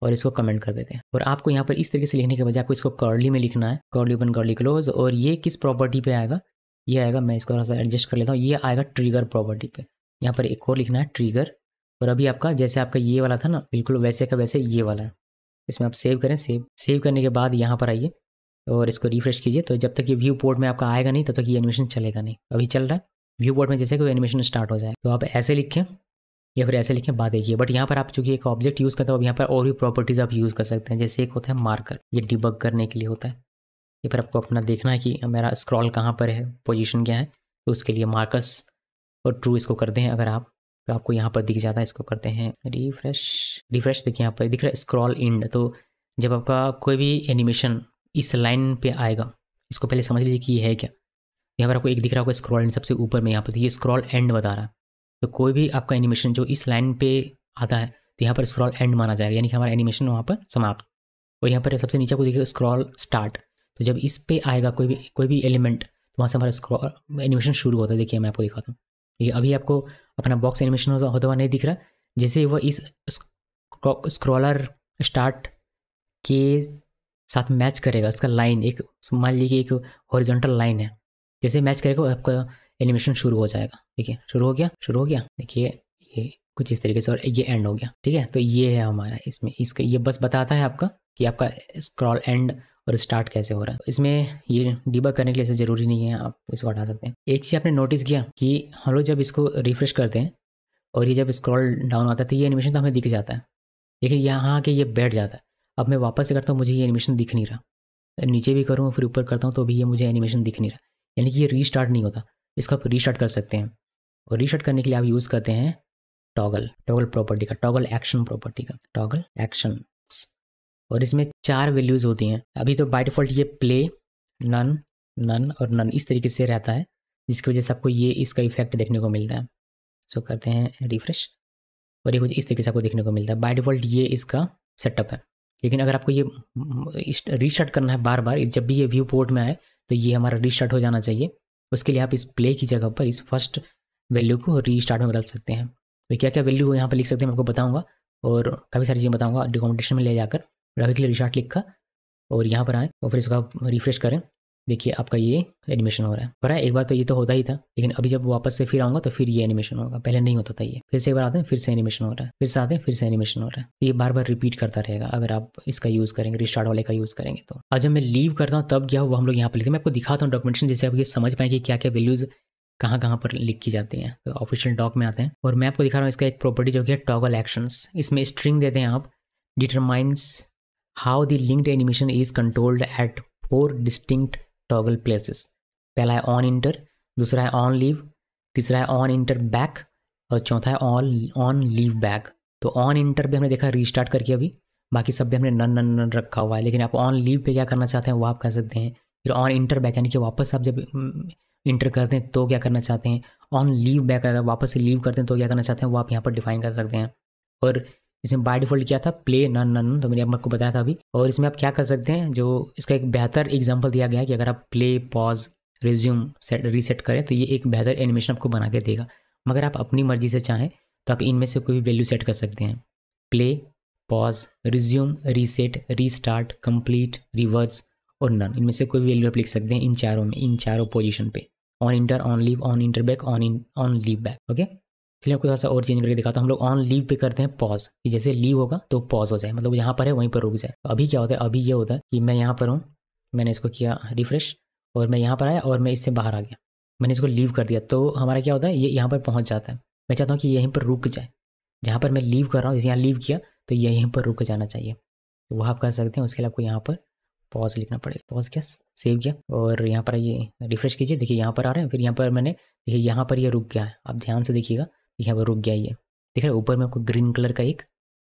और इसको कमेंट कर देते हैं। और आपको यहाँ पर इस तरीके से लिखने के बजाय आपको इसको कर्ली में लिखना है, कर्ली ओपन कर्ली क्लोज। और ये किस प्रॉपर्टी पे आएगा, ये आएगा, मैं इसको थोड़ा सा एडजस्ट कर लेता हूँ, ये आएगा ट्रिगर प्रॉपर्टी पे। यहाँ पर एक और लिखना है ट्रिगर। और अभी आपका जैसे आपका ये वाला था ना, बिल्कुल वैसे का वैसे ये वाला है। इसमें आप सेव करें, सेव करने के बाद यहाँ पर आइए और इसको रिफ्रेश कीजिए। तो जब तक ये व्यू पोर्ट में आपका आएगा नहीं तब तक ये एनिमेशन चलेगा नहीं। अभी चल रहा है, व्यू पोर्ट में जैसे कि वो एनिमेशन स्टार्ट हो जाए। तो आप ऐसे लिखें या फिर ऐसे लिखें, बात देखिए। बट यहाँ पर आप चूंकि एक ऑब्जेक्ट यूज़ करते हो, अब यहाँ पर और भी प्रॉपर्टीज़ आप यूज़ कर सकते हैं। जैसे एक होता है मार्कर, ये डिबग करने के लिए होता है। ये फिर आपको अपना देखना है कि मेरा स्क्रॉल कहाँ पर है, पोजीशन क्या है, तो उसके लिए मार्कर्स और ट्रू इसको करते हैं अगर आप, तो आपको यहाँ पर दिख जाता है। इसको करते हैं रिफ्रेश। देखिए यहाँ पर दिख रहा है स्क्रॉल इंड। तो जब आपका कोई भी एनिमेशन इस लाइन पे आएगा, इसको पहले समझ लीजिए कि ये है क्या। यहाँ पर आपको एक दिख रहा होगा स्क्रॉल इंड सबसे ऊपर में, यहाँ पर ये स्क्रॉल एंड बता रहा है। तो कोई भी आपका एनिमेशन जो इस लाइन पे आता है तो यहाँ पर स्क्रॉल एंड माना जाएगा, यानी कि हमारा एनिमेशन वहाँ पर समाप्त। और यहाँ पर सबसे नीचे को देखिए स्क्रॉल स्टार्ट, तो जब इस पे आएगा कोई भी एलिमेंट, तो वहाँ से हमारा स्क्रॉल एनिमेशन शुरू होता है। देखिए मैं आपको दिखाता हूँ, देखिए अभी आपको अपना बॉक्स एनिमेशन होता हुआ नहीं दिख रहा। जैसे वह इस स्क्रॉलर स्टार्ट के साथ मैच करेगा, इसका लाइन एक मान लीजिए एक हॉरिजॉन्टल लाइन है, जैसे मैच करेगा आपका एनिमेशन शुरू हो जाएगा। देखिए शुरू हो गया। देखिए ये कुछ इस तरीके से, और ये एंड हो गया। ठीक है, तो ये है हमारा इसमें, इसका ये बस बताता है आपका कि आपका स्क्रॉल एंड और स्टार्ट कैसे हो रहा है। इसमें ये डिबग करने के लिए ऐसे ज़रूरी नहीं है, आप इसको हटा सकते हैं। एक चीज़ आपने नोटिस किया कि हम लोग जब इसको रिफ्रेश करते हैं और ये जब स्क्रॉल डाउन आता है तो ये एनिमेशन तो हमें दिख जाता है, लेकिन यहाँ आके ये बैठ जाता है। अब मैं वापस से करता हूँ, मुझे ये एनिमेशन दिख नहीं रहा। नीचे भी करूँ फिर ऊपर करता हूँ तो भी ये मुझे एनिमेशन दिख नहीं रहा, यानी कि ये रीस्टार्ट नहीं होता। इसको आप रीस्टार्ट कर सकते हैं, और रीस्टार्ट करने के लिए आप यूज़ करते हैं टॉगल प्रॉपर्टी का, टॉगल एक्शन प्रॉपर्टी का, टॉगल एक्शन। और इसमें 4 वैल्यूज़ होती हैं। अभी तो बाय डिफ़ॉल्ट ये प्ले, नन, नन और नन इस तरीके से रहता है, जिसकी वजह से आपको ये इसका इफेक्ट देखने को मिलता है। सो करते हैं रिफ्रेश, और ये कुछ इस तरीके से आपको देखने को मिलता है। बाय डिफ़ॉल्ट ये इसका सेटअप है। लेकिन अगर आपको ये रीस्टार्ट करना है बार बार, जब भी ये व्यू पोर्ट में आए तो ये हमारा रीस्टार्ट हो जाना चाहिए। उसके लिए आप इस प्ले की जगह पर इस फर्स्ट वैल्यू को रीस्टार्ट में बदल सकते हैं। तो क्या क्या वैल्यू यहाँ पर लिख सकते हैं मैं आपको बताऊँगा, और काफ़ी सारी चीज़ें बताऊँगा डॉक्यूमेंटेशन में ले जाकर। अभी के लिए रिस्टार्ट लिखा और यहाँ पर आए और फिर इसको आप रिफ्रेश करें। देखिए आपका ये एनिमेशन हो रहा है। एक बार तो ये तो होता ही था, लेकिन अभी जब वापस से फिर आऊँगा तो फिर ये एनिमेशन होगा, पहले नहीं होता था ये। फिर से एक बार आते हैं, फिर से एनिमेशन हो रहा है, फिर से आते हैं, फिर से एनिमेशन हो रहा है। तो ये बार बार रिपीट करता रहेगा अगर आप इसका यूज़ करेंगे, रिस्टार्ट वाले का यूज़ करेंगे। तो आज जब मैं लीव करता हूँ तब क्या हुआ हम लोग यहाँ पर लिखते हैं। मैं आपको दिखाता हूँ डॉक्यूमेंटेशन, जैसे आप ये समझ पाएँ कि क्या क्या वैल्यूज़ कहाँ पर लिखी जाती हैं। तो ऑफिशियल डॉक में आते हैं और मैं आपको दिखा रहा हूँ इसका एक प्रॉपर्टी जो कि है टॉगल एक्शंस। इसमें स्ट्रिंग देते हैं आप, determines how the linked animation is controlled at 4 distinct toggle places. पहला है ऑन इंटर, दूसरा है ऑन लीव, तीसरा है ऑन इंटर बैक, और चौथा है ऑन लीव बैक। तो ऑन इंटर पे हमने देखा रीस्टार्ट करके, अभी बाकी सब भी हमने नन नन नन रखा हुआ है। लेकिन आप ऑन लीव पे क्या करना चाहते हैं वो आप कर सकते हैं। फिर ऑन इंटर बैक, यानी कि वापस आप जब इंटर करते हैं तो क्या करना चाहते हैं। ऑन लीव बैक, अगर वापस से लीव करते हैं तो क्या करना चाहते हैं वो आप यहाँ पर डिफाइन कर सकते हैं। और इसमें बाय डिफ़ॉल्ट क्या था, प्ले नन नन, तो मैंने आपको बताया था अभी। और इसमें आप क्या कर सकते हैं, जो इसका एक बेहतर एग्जांपल दिया गया है कि अगर आप प्ले, पॉज, रिज्यूम रीसेट करें तो ये एक बेहतर एनिमेशन आपको बना के देगा। मगर आप अपनी मर्जी से चाहें तो आप इनमें से कोई भी वैल्यू सेट कर सकते हैं। Play, pause, resume, reset, restart, complete, reverse और नन, इनमें से कोई भी वैल्यू आप लिख सकते हैं इन चारों में, इन चारों पोजीशन पे। On inter, on leave, on inter back, on leave back. Okay, चलिए आपको थोड़ा सा और चेंज करके दिखाता हूँ। हम लोग ऑन लीव पे करते हैं पॉज, कि जैसे लीव होगा तो पॉज हो जाए, मतलब यहाँ पर है वहीं पर रुक जाए। तो अभी क्या होता है, अभी ये होता है कि मैं यहाँ पर हूँ, मैंने इसको किया रिफ्रेश और मैं यहाँ पर आया और मैं इससे बाहर आ गया, मैंने इसको लीव कर दिया, तो हमारा क्या होता है, ये यहाँ पर पहुँच जाता है। मैं चाहता हूँ कि यहीं पर रुक जाए, जहाँ पर मैं लीव कर रहा हूँ, जैसे यहाँ लीव किया तो ये यहीं पर रुक जाना चाहिए। तो वह आप कर सकते हैं। उसके लिए आपको यहाँ पर पॉज लिखना पड़ेगा। पॉज क्या, सेव किया और यहाँ पर ये रिफ्रेश कीजिए। देखिए यहाँ पर आ रहे हैं, फिर यहाँ पर मैंने देखिए यहाँ पर ये रुक गया है। आप ध्यान से देखिएगा, यहाँ पर रुक गया ये, दिख रहा है ऊपर में आपको ग्रीन कलर का एक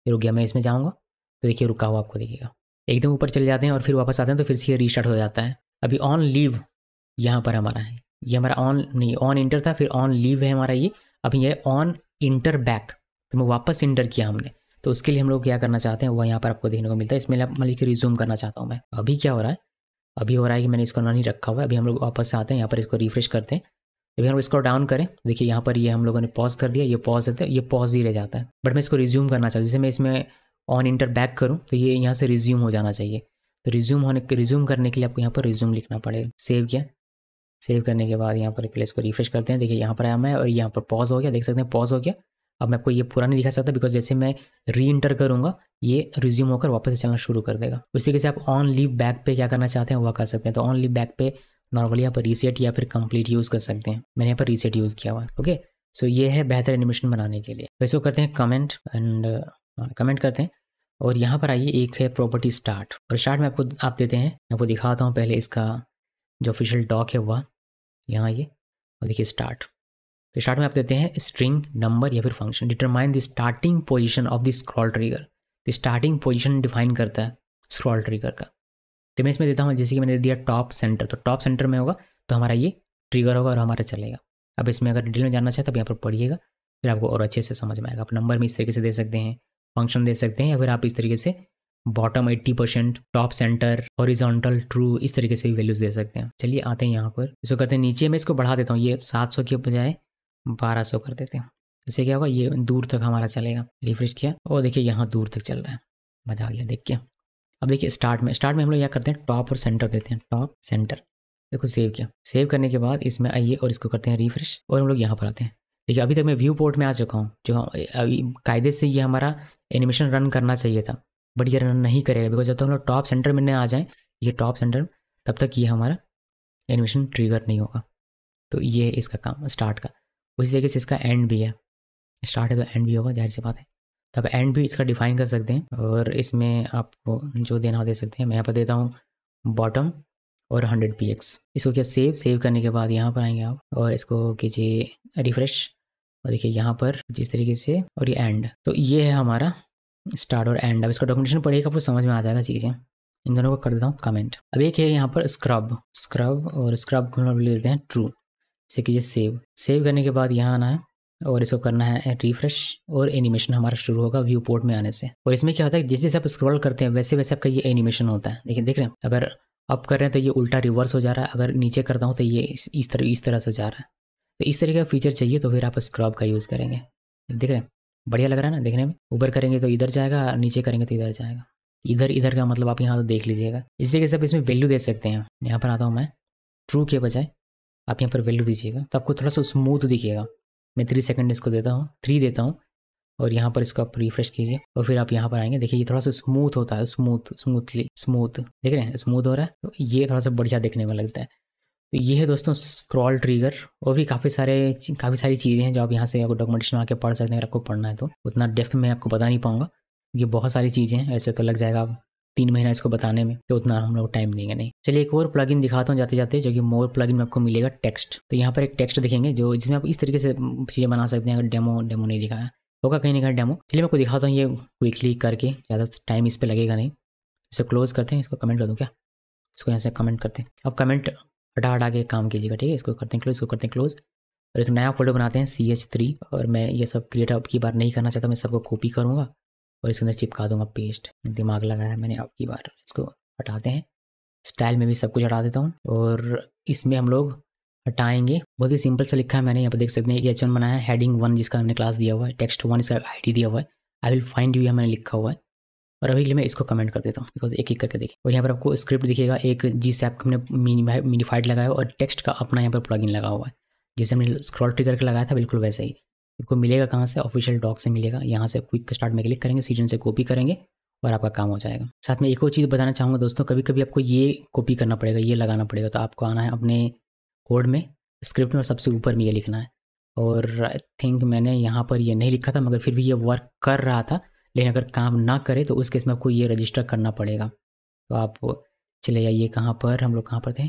रुक गया। मैं इसमें जाऊँगा तो देखिए रुका हुआ आपको दिखेगा। एकदम ऊपर चले जाते हैं और फिर वापस आते हैं तो फिर से ये रीस्टार्ट हो जाता है। अभी ऑन लीव यहाँ पर हमारा है, ये हमारा ऑन नहीं, ऑन इंटर था, फिर ऑन लीव है हमारा ये। अभी ये ऑन इंटर बैक, तो मैं वापस इंटर किया हमने, तो उसके लिए हम लोग क्या करना चाहते हैं वह यहाँ पर आपको देखने को मिलता है। इसमें मतलब कि रिज्यूम करना चाहता हूँ मैं। अभी क्या हो रहा है, अभी हो रहा है कि मैंने इसको नहीं रखा हुआ है। अभी हम लोग वापस से आते हैं, यहाँ पर इसको रिफ्रेश करते हैं। अभी हम इसको डाउन करें, देखिए यहाँ पर ये हम लोगों ने पॉज कर दिया, ये पॉज है, ये पॉज ही रह जाता है। बट मैं इसको रिज्यूम करना चाहता हूँ, जैसे मैं इसमें ऑन इंटर बैक करूँ तो ये यहाँ से रिज्यूम हो जाना चाहिए। तो रिज्यूम करने के लिए आपको यहाँ पर रिज्यूम लिखना पड़ेगा। सेव किया, सेव करने के बाद यहाँ पर पहले इसको रिफ्रेश करते हैं। देखिए यहाँ पर आया मैं और यहाँ पर पॉज हो गया, देख सकते हैं पॉज हो गया। अब मैं आपको ये पूरा नहीं दिखा सकता बिकॉज जैसे मैं री इंटर करूँगा ये रिज्यूम होकर वापस से चलना शुरू कर देगा। उस तरीके से आप ऑन लीव बैक पे क्या करना चाहते हैं वह कर सकते हैं। तो ऑन लीव बैक पे नॉर्मली यहाँ पर रीसेट या फिर कंप्लीट यूज़ कर सकते हैं। मैंने यहाँ पर रीसेट यूज़ किया हुआ है। ओके, सो ये है बेहतर एनिमेशन बनाने के लिए। तो इसको करते हैं कमेंट एंड कमेंट करते हैं और यहाँ पर आइए, एक है प्रॉपर्टी स्टार्ट, और स्टार्ट में आप देते हैं, आपको दिखाता हूँ पहले इसका जो ऑफिशियल डॉक है वह यहाँ ये, और देखिए स्टार्ट। तो स्टार्ट में आप देते हैं स्ट्रिंग, नंबर या फिर function, determine the starting position of the scroll trigger. तो स्टार्टिंग पोजीशन डिफाइन करता है स्क्रॉल ट्रिगर का। तो मैं इसमें देता हूँ, जैसे कि मैंने दिया टॉप सेंटर, तो टॉप सेंटर में होगा तो हमारा ये ट्रिगर होगा और हमारा चलेगा। अब इसमें अगर डिटेल में जानना चाहे तो यहाँ पर पढ़िएगा, फिर आपको और अच्छे से समझ में आएगा। आप नंबर में इस तरीके से दे सकते हैं, फंक्शन दे सकते हैं, या फिर आप इस तरीके से bottom 80%, top centre, horizontal, true, इस तरीके से भी वैल्यूज़ दे सकते हैं। चलिए आते हैं यहाँ पर, इसको करते हैं नीचे, मैं इसको बढ़ा देता हूँ, ये 700 के बजाय 1200 कर देते हैं। इससे क्या होगा, ये दूर तक हमारा चलेगा। रिफ्रेश किया और देखिए यहाँ दूर तक चल रहा है, मज़ा आ गया देख के। अब देखिए स्टार्ट में हम लोग क्या करते हैं, टॉप और सेंटर देते हैं, टॉप सेंटर। देखो सेव किया, सेव करने के बाद इसमें आइए और इसको करते हैं रिफ्रेश, और हम लोग यहाँ पर आते हैं। देखिए अभी तक मैं व्यू पोर्ट में आ चुका हूँ, जो अभी कायदे से ये हमारा एनिमेशन रन करना चाहिए था, बट ये रन नहीं करेगा, बिकॉज जब तक हम लोग टॉप सेंटर में न आ जाएँ, ये टॉप सेंटर, तब तक ये हमारा एनिमेशन ट्रिगर नहीं होगा। तो ये है इसका काम स्टार्ट का। उसी तरीके से इसका एंड भी है, स्टार्ट है तो एंड भी होगा, जाहिर सी बात है। तब एंड भी इसका डिफाइन कर सकते हैं, और इसमें आपको जो देना दे सकते हैं। मैं यहाँ पर देता हूँ बॉटम और 100 px। इसको क्या सेव करने के बाद यहाँ पर आएंगे आप, और इसको कीजिए रिफ्रेश, और देखिए यहाँ पर जिस तरीके से, और ये एंड। तो ये है हमारा स्टार्ट और एंड। अब इसका डॉक्यूमेंटेशन पढ़िएगा, आपको समझ में आ जाएगा चीज़ें। इन दोनों को कर देता हूँ कमेंट। अब एक है यहाँ पर स्क्रब, और स्क्रब को हम ले लेते हैं ट्रू। इसे कीजिए सेव करने के बाद यहाँ आना है, और इसको करना है रिफ्रेश, और एनिमेशन हमारा शुरू होगा व्यू पोर्ट में आने से। और इसमें क्या होता है, जैसे जैसे आप स्क्रॉल करते हैं वैसे वैसे आपका ये एनिमेशन होता है। देखिए देख रहे हैं, अगर अप कर रहे हैं तो ये उल्टा रिवर्स हो जा रहा है, अगर नीचे करता हूँ तो ये इस तरह से जा रहा है। तो इस तरीके का फीचर चाहिए तो फिर आप स्क्रब का यूज़ करेंगे। देख रहे हैं, बढ़िया लग रहा है ना देखने में। ऊपर करेंगे तो इधर जाएगा, नीचे करेंगे तो इधर जाएगा। इधर का मतलब आप यहाँ तो देख लीजिएगा। इस तरीके से आप इसमें वैल्यू दे सकते हैं। यहाँ पर आता हूँ मैं, ट्रू के बजाय आप यहाँ पर वैल्यू दीजिएगा, तो आपको थोड़ा सा स्मूथ दिखेगा। मैं 3 सेकंड इसको देता हूँ, 3 देता हूँ, और यहाँ पर इसको आप रिफ्रेश कीजिए, और फिर आप यहाँ पर आएंगे। देखिए ये थोड़ा सा स्मूथ होता है, स्मूथ देख रहे हैं, स्मूथ हो रहा है, तो ये थोड़ा सा बढ़िया देखने में लगता है। तो ये है दोस्तों स्क्रॉल ट्रिगर। और भी काफ़ी सारी चीज़ें हैं जो आप यहाँ से आपको डॉक्यूमेंटेशन आके पढ़ सकते हैं, अगर आपको पढ़ना है तो। उतना डेप्थ में आपको बता नहीं पाऊंगा, ये बहुत सारी चीज़ें हैं, ऐसे तो लग जाएगा 3 महीना इसको बताने में, तो उतना हम लोग टाइम देंगे नहीं। चलिए एक और प्लगइन दिखाता हूँ जाते जाते, जो कि मोर प्लगइन में आपको मिलेगा टेक्स्ट। तो यहाँ पर एक टेक्स्ट दिखेंगे जो जिसमें आप इस तरीके से चीज़ें बना सकते हैं। अगर डेमो नहीं दिखाया होगा कहीं नहीं, डेमो। चलिए मैं आपको दिखाता हूँ ये क्विकली करके, ज़्यादा टाइम इस पर लगेगा नहीं। इसे क्लोज करते हैं, इसको कमेंट कर दूँ क्या, इसको यहाँ से कमेंट करते हैं। अब कमेंट हटा के काम कीजिएगा, ठीक है। इसको करते हैं क्लोज, इसको करते हैं क्लोज, और एक नया फोल्डर बनाते हैं CH3। और मैं ये सब क्रिएट अब की बार नहीं करना चाहता, मैं सबको कॉपी करूँगा और इसके अंदर चिपका दूंगा पेस्ट। दिमाग लगाया मैंने अब की बार। इसको हटाते हैं, स्टाइल में भी सब कुछ हटा देता हूँ, और इसमें हम लोग हटाएंगे। बहुत ही सिंपल से लिखा है मैंने, यहाँ पर देख सकते हैं। H1 बनाया है, हेडिंग 1 जिसका हमने क्लास दिया हुआ है, टेक्स्ट 1 इसका ID दिया हुआ है, आई विल फाइंड यू यहाँ मैंने लिखा हुआ है। और अभी के लिए मैं इसको कमेंट कर देता हूँ, बिकॉज एक करके देखिए। और यहाँ पर आपको स्क्रिप्ट दिखेगा, एक GSAP का हमने मिनीफाइड लगाया है, और टेक्स्ट का अपना यहाँ पर प्लगइन लगा हुआ है, जैसे हमने स्क्रॉल ट्रिगर के लगाया था, बिल्कुल वैसे ही। आपको मिलेगा कहाँ से, ऑफिशियल डॉक से मिलेगा। यहाँ से क्विक स्टार्ट में क्लिक करेंगे, सीजन से कॉपी करेंगे, और आपका काम हो जाएगा। साथ में एक और चीज़ बताना चाहूँगा दोस्तों, कभी कभी आपको ये कॉपी करना पड़ेगा, ये लगाना पड़ेगा। तो आपको आना है अपने कोड में, स्क्रिप्ट में, और सबसे ऊपर में ये लिखना है। और आई थिंक मैंने यहाँ पर ये नहीं लिखा था, मगर फिर भी ये वर्क कर रहा था। लेकिन अगर काम ना करे तो उस केस में आपको ये रजिस्टर करना पड़ेगा। तो आप चले जाइए, कहाँ पर हम लोग कहाँ पर थे,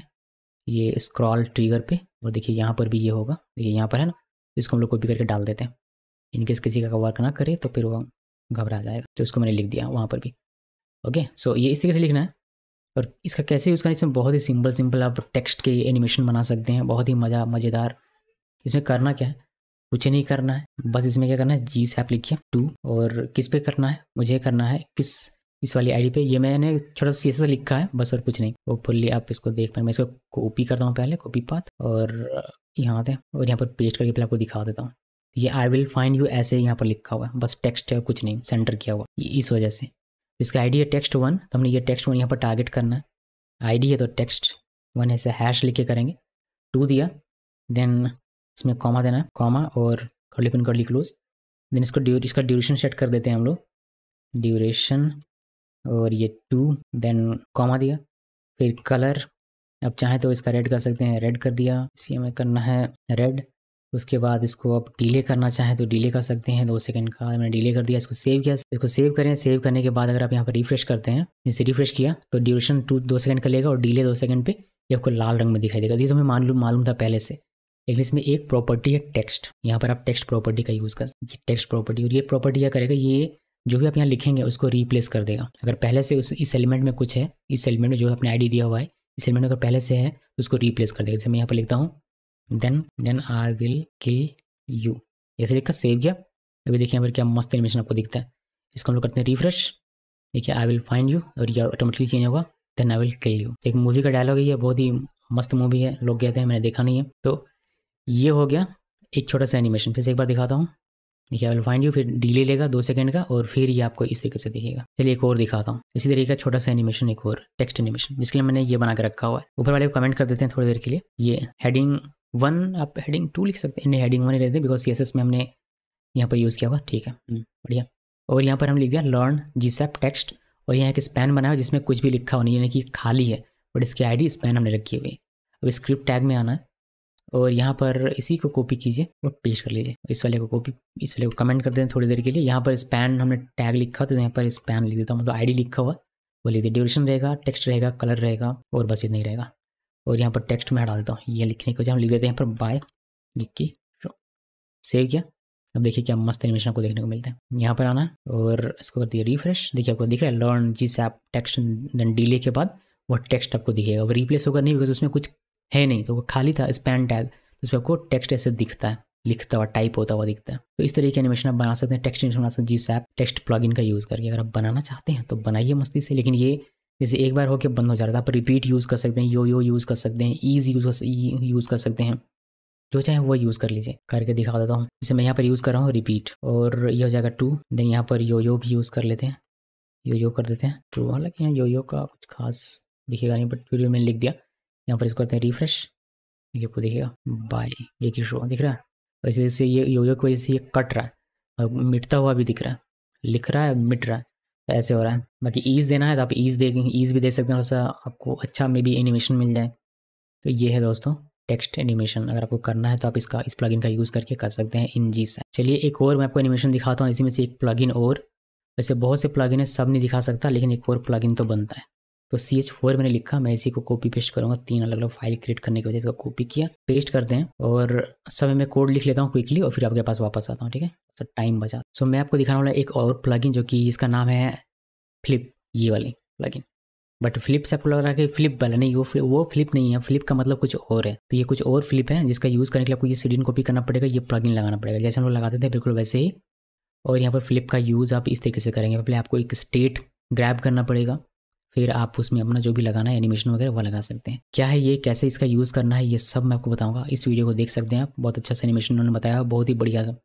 ये स्क्रॉल ट्रिगर पे, और देखिए यहाँ पर भी ये होगा, देखिए यहाँ पर है ना, इसको हम लोग कॉपी करके डाल देते हैं। इनकेस किसी का वर्क ना करे तो फिर वो घबरा जाएगा। तो उसको मैंने लिख दिया वहाँ पर भी। ओके, सो ये इस तरीके से लिखना है। और इसका कैसे यूज़ करना, इसमें बहुत ही सिंपल आप टेक्स्ट के एनिमेशन बना सकते हैं, बहुत ही मज़ेदार। इसमें करना क्या है, कुछ नहीं करना है, बस इसमें क्या करना है, GSAP लिखिए 2, और किस पे करना है, मुझे करना है इस वाली ID पे। ये मैंने छोटा सा CSS लिखा है बस, और कुछ नहीं। होपफुली आप इसको देख पाए। मैं इसको कॉपी करता हूँ पहले, कॉपी पाथ, और यहाँ आते हैं, और यहाँ पर पेस्ट करके पहले आपको दिखा देता हूँ। ये आई विल फाइंड यू ऐसे यहाँ पर लिखा हुआ है, बस टेक्स्ट है और कुछ नहीं, सेंटर किया हुआ, इस वजह से। इसका ID है टेक्स्ट 1, तो हमने ये टेक्स्ट 1 यहाँ पर टारगेट करना है। ID है तो टेक्स्ट 1 ऐसे हैश लिख के करेंगे। 2 दिया, देन इसमें कॉमा देना है, कॉमा और कर्ली क्लोज। देन इसका ड्यूरेशन सेट कर देते हैं हम लोग, ड्यूरेशन, और ये 2, देन कॉमा दिया, फिर कलर अब चाहें तो इसका रेड कर सकते हैं, रेड कर दिया। इसी हमें करना है रेड। उसके बाद इसको आप डिले करना चाहें तो डिले कर सकते हैं, 2 सेकंड का मैंने डिले कर दिया। इसको सेव किया, इसको सेव करें। सेव करने के बाद अगर आप यहाँ पर रिफ्रेश करते हैं, जैसे रिफ्रेश किया तो ड्यूरेशन 2 सेकंड का लेगा, और डिले 2 सेकंड पे ये आपको लाल रंग में दिखाई देगा। ये तो हमें मालूम था पहले से। लेकिन इसमें एक प्रॉपर्टी है टेक्स्ट, यहाँ पर आप टेक्स्ट प्रॉपर्टी का यूज़ कर, ये टेक्स्ट प्रॉपर्टी। और ये प्रॉपर्टी क्या करेगा, ये जो भी आप यहाँ लिखेंगे उसको रिप्लेस कर देगा। अगर पहले से इस एलिमेंट में कुछ है, इस एलिमेंट में जो अपने ID दिया हुआ है, इस एलिमेंट अगर पहले से है तो उसको रिप्लेस कर देगा। जैसे मैं यहाँ पर लिखता हूँ then I will kill you, ऐसे लिखकर सेव किया। अभी देखिए यहाँ पर क्या मस्त एनिमेशन आपको दिखता है। इसको हम लोग करते हैं रिफ्रेश। देखिए आई विल फाइंड यू, और ये ऑटोमेटिकली चेंज होगा, then I will kill you. एक मूवी का डायलॉग है, ये बहुत ही मस्त मूवी है, लोग कहते हैं, मैंने देखा नहीं है। तो ये हो गया एक छोटा सा एनिमेशन। फिर से एक बार दिखाता हूँ। देखिए आई विल फाइंड यू, फिर डिले लेगा 2 सेकंड का, और फिर ये आपको इस तरीके से दिखेगा। चलिए एक और दिखाता हूँ इसी तरीके का छोटा सा एनिमेशन, एक और टेक्स्ट एनिमेशन, जिसके लिए मैंने ये बना के रखा हुआ है। ऊपर वाले को कमेंट कर देते हैं थोड़ी देर के लिए। ये हेडिंग 1, आप हेडिंग 2 लिख सकते हैं, नहीं हेडिंग 1 ही रहते, बिकॉज CSS में हमने यहाँ पर यूज़ किया होगा। ठीक है, बढ़िया। और यहाँ पर हम लिख दिया लर्न GSAP टेक्स्ट, और यहाँ एक स्पैन बना है जिसमें कुछ भी लिखा हो नहीं, यानी कि खाली है, बट इसकी ID स्पैन हमने रखी हुई है। अब स्क्रिप्ट टैग में आना है, और यहाँ पर इसी को कॉपी कीजिए और पेस्ट कर लीजिए। इस वाले को कॉपी, इस वाले को कमेंट कर दें थोड़ी देर के लिए। यहाँ पर स्पैन हमने टैग लिखा, तो यहाँ पर स्पैन लिख देता हूँ, मतलब ID लिखा हुआ वो लिख दिया। ड्यूरेशन रहेगा, टेक्स्ट रहेगा, कलर रहेगा, और बस इतना ही रहेगा। और यहाँ पर टेक्स्ट में हटा देता हूँ, ये लिखने की वजह हम लिख देते हैं यहाँ पर बाय लिख के सेव किया। अब देखिए क्या मस्त एनिमेशन आपको देखने को मिलता है। यहाँ पर आना है और इसको कर दिया रिफ्रेश। देखिए आपको दिख रहा है learn GSAP text, then delay के बाद वो टेक्स्ट आपको दिखेगा। वो रिप्लेस होगा नहीं, बिकॉज उसमें कुछ है नहीं, तो वो खाली था स्पैन टैग, तो उस पर आपको टेक्स्ट ऐसे दिखता है, लिखता हुआ, टाइप होता हुआ दिखता है। तो इस तरीके के एनिमेशन आप बना सकते हैं, टेक्स्ट एनिमेशन बना सकते हैं GSAP टेक्स्ट प्लगइन का यूज़ करके। अगर आप बनाना चाहते हैं तो बनाइए मस्ती से, लेकिन ये जैसे एक बार होकर बंद हो जा रहा था। आप रिपीट यूज़ कर सकते हैं, यो यूज़ कर सकते हैं, ईज यूज़ कर सकते हैं, जो चाहे वो यूज़ कर लीजिए। करके दिखा देता हूँ। जैसे मैं यहाँ पर यूज़ कर रहा हूँ रिपीट, और ये हो जाएगा 2। देन यहाँ पर यो भी यूज़ कर लेते हैं, यो कर देते हैं ट्रू। हालांकि यहाँ यो का कुछ खास दिखेगा नहीं, बट फिर मैंने लिख दिया। यहाँ पर इसको करते हैं रिफ्रेश, ये आपको दिखेगा बाय, ये की शो दिख रहा है। वैसे जैसे ये यो की वजह से ये कट रहा है, और मिटता हुआ भी दिख रहा है, लिख रहा है, मिट रहा है, तो ऐसे हो रहा है। बाकी ईज देना है तो आप ईज देंगे, ईज भी दे सकते हैं, थोड़ा सा आपको अच्छा मे बी एनिमेशन मिल जाए। तो ये है दोस्तों टेक्स्ट एनिमेशन। अगर आपको करना है तो आप इस प्लगइन का यूज़ करके कर सकते हैं इन GSAP। चलिए एक और मैं आपको एनिमेशन दिखाता हूँ, इसी में से एक प्लगइन और। वैसे बहुत से प्लगइन है, सब नहीं दिखा सकता, लेकिन एक और प्लगइन तो बनता है। तो CH4 मैंने लिखा, मैं इसी को कॉपी पेस्ट करूँगा। 3 अलग अलग फाइल क्रिएट करने की वजह से इसको कॉपी किया, पेस्ट करते हैं, और सब मैं कोड लिख लेता हूँ क्विकली, और फिर आपके पास वापस आता हूँ। ठीक है, तो टाइम बचा। सो मैं आपको दिखाने वाला एक और प्लगइन, जो कि इसका नाम है फ्लिप, ये वाली प्लगइन। बट फ्लिप से आपको लग रहा है कि फ्लिप वाला नहीं, वो फ्लिप नहीं है, फ्लिप का मतलब कुछ और है। तो ये कुछ और फ्लिप है, जिसका यूज़ करने के लिए आपको ये सीडीन कॉपी करना पड़ेगा, ये प्लगइन लगाना पड़ेगा, जैसे हम लोग लगाते थे बिल्कुल वैसे ही। और यहाँ पर फ्लिप का यूज़ आप इस तरीके से करेंगे। पहले आपको एक स्टेट ग्रैब करना पड़ेगा, फिर आप उसमें अपना जो भी लगाना है एनिमेशन वगैरह वो लगा सकते हैं। क्या है ये, कैसे इसका यूज़ करना है, ये सब मैं आपको बताऊँगा। इस वीडियो को देख सकते हैं आप, बहुत अच्छा सा एनिमेशन उन्होंने बताया, बहुत ही बढ़िया सा,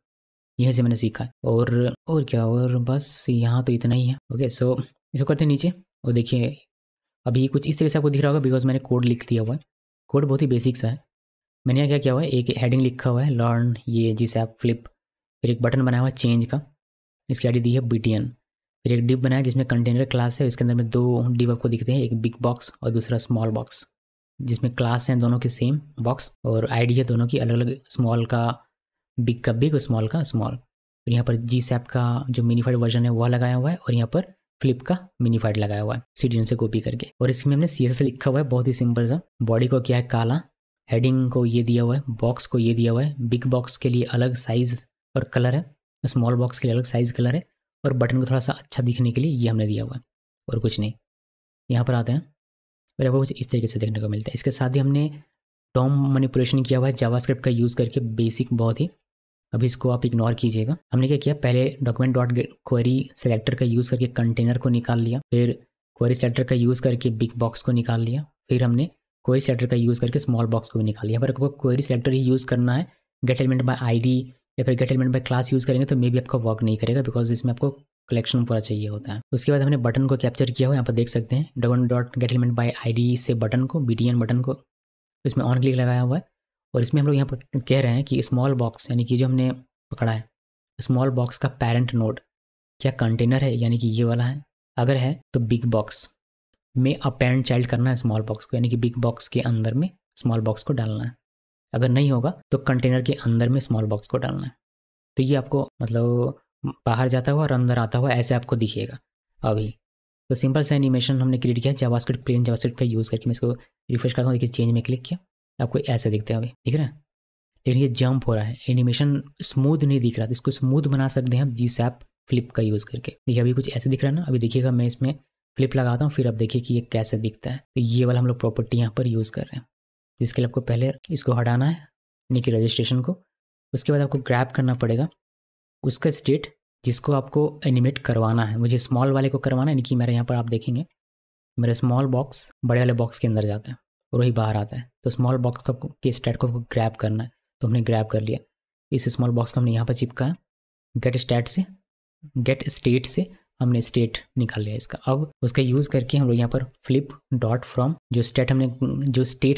यहीं से मैंने सीखा है। और क्या, और बस यहाँ तो इतना ही है। ओके, सो इसको करते हैं नीचे, और देखिए अभी कुछ इस तरह से आपको दिख रहा होगा, बिकॉज मैंने कोड लिख दिया हुआ है। कोड बहुत ही बेसिक सा है। मैंने यहाँ क्या किया हुआ है, एक हेडिंग लिखा हुआ है लर्न ये GSAP फ्लिप, फिर एक बटन बनाया हुआ है चेंज का, इसकी आईडी दी है BTN, फिर एक डिव बनाया जिसमें कंटेनर क्लास है, इसके अंदर में 2 डिव आपको दिखते हैं, एक बिग बॉक्स और दूसरा स्मॉल बॉक्स, जिसमें क्लास हैं दोनों के सेम बॉक्स, और ID है दोनों की अलग अलग, स्मॉल का बिग का बिग और स्मॉल का स्मॉल। फिर यहाँ पर GSAP का जो मिनीफाइड वर्जन है वह लगाया हुआ है, और यहाँ पर फ्लिप का मिनीफाइड लगाया हुआ है सीडीएन से कॉपी करके। और इसमें हमने CSS लिखा हुआ है, बहुत ही सिंपल सा। बॉडी को क्या है काला, हेडिंग को ये दिया हुआ है, बॉक्स को ये दिया हुआ है, बिग बॉक्स के लिए अलग साइज और कलर है, स्मॉल बॉक्स के लिए अलग साइज कलर है, और बटन को थोड़ा सा अच्छा दिखने के लिए ये हमने दिया हुआ है, और कुछ नहीं। यहाँ पर आते हैं, फिर आपको कुछ इस तरीके से देखने को मिलता है। इसके साथ ही हमने डॉम मैनिपुलेशन किया हुआ है जावास्क्रिप्ट का यूज़ करके, बेसिक बहुत ही। अभी इसको आप इग्नोर कीजिएगा। हमने क्या किया, पहले डॉक्यूमेंट डॉट क्वेरी सेलेक्टर का यूज़ करके कंटेनर को निकाल लिया, फिर क्वेरी सेलेक्टर का यूज़ करके बिग बॉक्स को निकाल लिया, फिर हमने क्वेरी सेलेक्टर का यूज़ करके स्मॉल बॉक्स को भी निकाल लिया। पर आपको क्वेरी सेलेक्टर ही यूज़ करना है, गेट एलिमेंट बाय ID या फिर gate element by class use करेंगे तो मे बी आपका वर्क नहीं करेगा, बिकॉज इसमें आपको कलेक्शन पूरा चाहिए होता है। उसके बाद हमने बटन को कैप्चर किया हुआ, यहाँ पर देख सकते हैं document dot gate element by ID से बटन को, BTN बटन को, इसमें ऑन क्लिक लगाया हुआ है। और इसमें हम लोग यहाँ पर कह रहे हैं कि स्मॉल बॉक्स, यानी कि जो हमने पकड़ा है स्मॉल बॉक्स का पेरेंट नोड क्या कंटेनर है, यानी कि ये वाला है। अगर है तो बिग बॉक्स में अपेरेंट चाइल्ड करना है स्मॉल बॉक्स को, यानी कि बिग बॉक्स के अंदर में स्मॉल बॉक्स को डालना है। अगर नहीं होगा तो कंटेनर के अंदर में स्मॉल बॉक्स को डालना है। तो ये आपको मतलब बाहर जाता हुआ और अंदर आता हुआ ऐसे आपको दिखेगा अभी। तो सिंपल सा एनिमेशन हमने क्रिएट किया जावास्क्रिप्ट, प्लेन जावास्क्रिप्ट का यूज़ करके। मैं इसको रिफ्रेश करता हूँ, देखिए चेंज में क्लिक किया, आपको ऐसे दिखते हैं अभी, दिख रहा है। लेकिन ये जंप हो रहा है, एनिमेशन स्मूथ नहीं दिख रहा, तो इसको स्मूथ बना सकते हैं हम GSAP फ्लिप का यूज़ करके। देखिए अभी कुछ ऐसे दिख रहा है ना। अभी देखिएगा मैं इसमें फ्लिप लगाता हूँ, फिर अब देखिए कि ये कैसे दिखता है। तो ये वाला हम लोग प्रॉपर्टी यहाँ पर यूज़ कर रहे हैं, जिसके लिए आपको पहले इसको हटाना है, यानी कि रजिस्ट्रेशन को। उसके बाद आपको ग्रैब करना पड़ेगा उसका स्टेट, जिसको आपको एनिमेट करवाना है। मुझे स्मॉल वाले को करवाना है, यानी कि मेरे यहाँ पर आप देखेंगे मेरा स्मॉल बॉक्स बड़े वाले बॉक्स के अंदर जाता है और वही बाहर आता है। तो स्मॉल बॉक्स का के स्टेट को ग्रैब करना है, तो हमने ग्रैब कर लिया। इस स्मॉल बॉक्स को हमने यहाँ पर चिपकाया, गेट स्टेट से हमने स्टेट निकाल लिया इसका। अब उसका यूज़ करके हम लोग यहाँ पर फ्लिप डॉट फ्रॉम जो स्टेट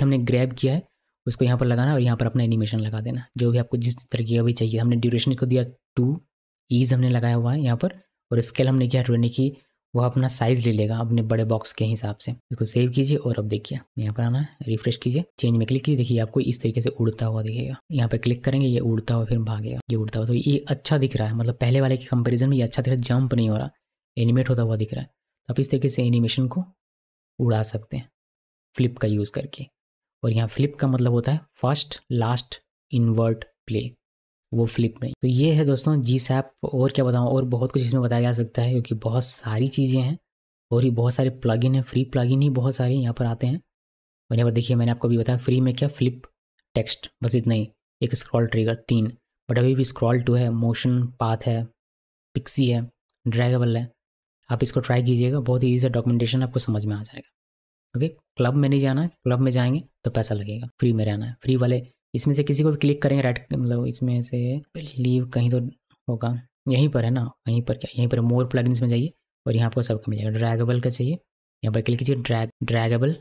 हमने ग्रैब किया है उसको यहाँ पर लगाना और यहाँ पर अपना एनिमेशन लगा देना, जो भी आपको जिस तरीके का भी चाहिए। हमने ड्यूरेशन को दिया 2 ईज हमने लगाया हुआ है यहाँ पर, और स्केल हमने किया 20 की। वो अपना साइज़ ले लेगा अपने बड़े बॉक्स के हिसाब से। इसको सेव कीजिए और अब देखिए यहाँ पर आना है, रिफ्रेश कीजिए, चेंज में क्लिक कीजिए, देखिए आपको इस तरीके से उड़ता हुआ दिखेगा। यहाँ पे क्लिक करेंगे, ये उड़ता हुआ फिर भागेगा, ये उड़ता हुआ। तो ये अच्छा दिख रहा है, मतलब पहले वाले के कंपेरिजन में ये अच्छा दिख रहा है, जंप नहीं हो रहा, एनिमेट होता हुआ दिख रहा है। तो आप इस तरीके से एनिमेशन को उड़ा सकते हैं फ्लिप का यूज़ करके। और यहाँ फ्लिप का मतलब होता है फर्स्ट लास्ट इन्वर्ट प्ले, वो फ्लिप नहीं। तो ये है दोस्तों GSAP। और क्या बताऊँ, और बहुत कुछ इसमें बताया जा सकता है क्योंकि बहुत सारी चीज़ें हैं और ये बहुत सारे प्लगइन हैं, फ्री प्लगइन ही बहुत सारे यहाँ पर आते हैं। और यहाँ पर देखिए मैंने आपको भी बताया फ्री में क्या, फ्लिप टेक्स्ट, बस इतना ही, एक स्क्रॉल ट्रिगर 3, बट अभी भी स्क्रॉल 2 है, मोशन पाथ है, पिक्सी है, ड्रैगेबल है। आप इसको ट्राई कीजिएगा, बहुत ही ईजी डॉक्यूमेंटेशन आपको समझ में आ जाएगा। ओके, क्लब में नहीं जाना है, क्लब में जाएंगे तो पैसा लगेगा, फ्री में रहना है। फ्री वाले इसमें से किसी को भी क्लिक करेंगे, राइट मतलब इसमें से लीव कहीं तो होगा, यहीं पर है ना, कहीं पर क्या, यहीं पर मोर प्लगइन्स में जाइए और यहाँ पर सबका मिल जाएगा। ड्रैगेबल का चाहिए, यहाँ पर क्लिक कीजिए, ड्रैगेबल,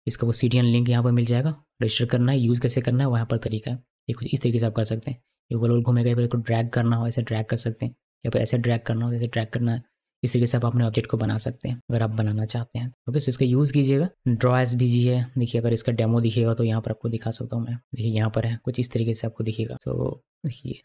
इसका वो CDN लिंक यहाँ पर मिल जाएगा। रजिस्टर करना है, यूज़ कैसे करना है वहाँ पर तरीका है, ये कुछ इस तरीके से आप कर सकते हैं। ये गोल घूमेगा, यहाँ पर ड्रैग करना हो ऐसे ड्रैग कर सकते हैं, या फिर ऐसे ड्रैग करना हो ऐसे ड्रैग करना है। इस तरीके से आप अपने ऑब्जेक्ट को बना सकते हैं अगर आप बनाना चाहते हैं। ओके, सो इसका यूज़ कीजिएगा। ड्रॉ SVG है, देखिए अगर इसका डेमो दिखेगा तो यहाँ पर आपको दिखा सकता हूँ मैं, देखिए यहाँ पर है, कुछ इस तरीके से आपको दिखेगा। तो देखिए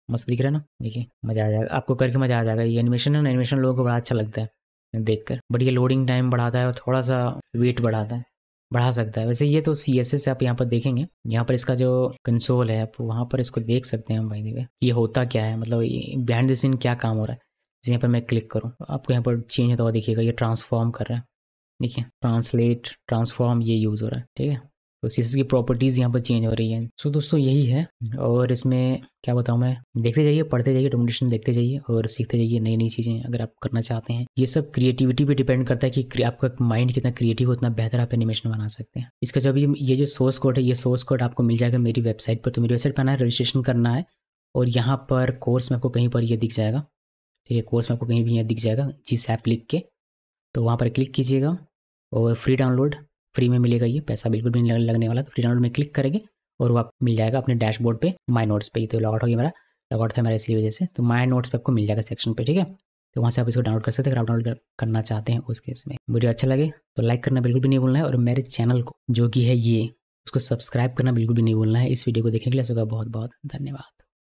मस्त दिख रहा है ना, देखिए मज़ा आ जाएगा आपको, करके मज़ा आ जाएगा। ये एनिमेशन है ना, एनिमेशन लोगों को बड़ा अच्छा लगता है देखकर, बट ये लोडिंग टाइम बढ़ाता है और थोड़ा सा वेट बढ़ा सकता है। वैसे ये तो CSS आप यहाँ पर देखेंगे, यहाँ पर इसका जो कंसोल है आप वहाँ पर इसको देख सकते हैं भाई, देखिए ये होता क्या है, मतलब बिहाइंड द सीन क्या काम हो रहा है। जैसे यहाँ पर मैं क्लिक करूँ आपको यहाँ पर चेंज होता हुआ दिखेगा, ये ट्रांसफॉर्म कर रहा है, देखिए ट्रांसलेट ट्रांसफॉर्म ये यूज़ हो रहा है, ठीक है। तो CSS की प्रॉपर्टीज़ यहाँ पर चेंज हो रही हैं। सो दोस्तों यही है, और इसमें क्या बताऊँ मैं, देखते जाइए, पढ़ते जाइए, डॉक्यूमेंटेशन देखते जाइए और सीखते जाइए नई नई चीज़ें अगर आप करना चाहते हैं। ये सब क्रिएटिविटी पे डिपेंड करता है कि आपका माइंड कितना क्रिएटिव हो, उतना बेहतर आप एनिमेशन बना सकते हैं। इसका जो अभी ये जो सोर्स कोड है, ये सोर्स कोड आपको मिल जाएगा मेरी वेबसाइट पर। तो मेरी वेबसाइट पर आना है, रजिस्ट्रेशन करना है और यहाँ पर कोर्स में आपको कहीं पर ये दिख जाएगा, ठीक है, कोर्स में आपको कहीं भी यहाँ दिख जाएगा GSAP लिख के, तो वहाँ पर क्लिक कीजिएगा और फ्री डाउनलोड, फ्री में मिलेगा, ये पैसा बिल्कुल भी नहीं लगने वाला। तो फ्री डाउनलोड में क्लिक करेंगे और वो आप मिल जाएगा अपने डैशबोर्ड पे, माय नोट्स पे। तो लॉग आउट हो गया मेरा, लॉग आउट था मेरा इसी वजह से, तो माय नोट्स पे आपको मिल जाएगा सेक्शन पे, ठीक है। तो वहाँ से आप इसको डाउनलोड कर सकते हैं अगर आप डाउनलोड करना चाहते हैं उस केस में। वीडियो अच्छा लगे तो लाइक करना बिल्कुल भी नहीं भूलना है, और मेरे चैनल को जो कि है ये, उसको सब्सक्राइब करना बिल्कुल भी नहीं भूलना है। इस वीडियो को देखने के लिए सबका बहुत बहुत धन्यवाद।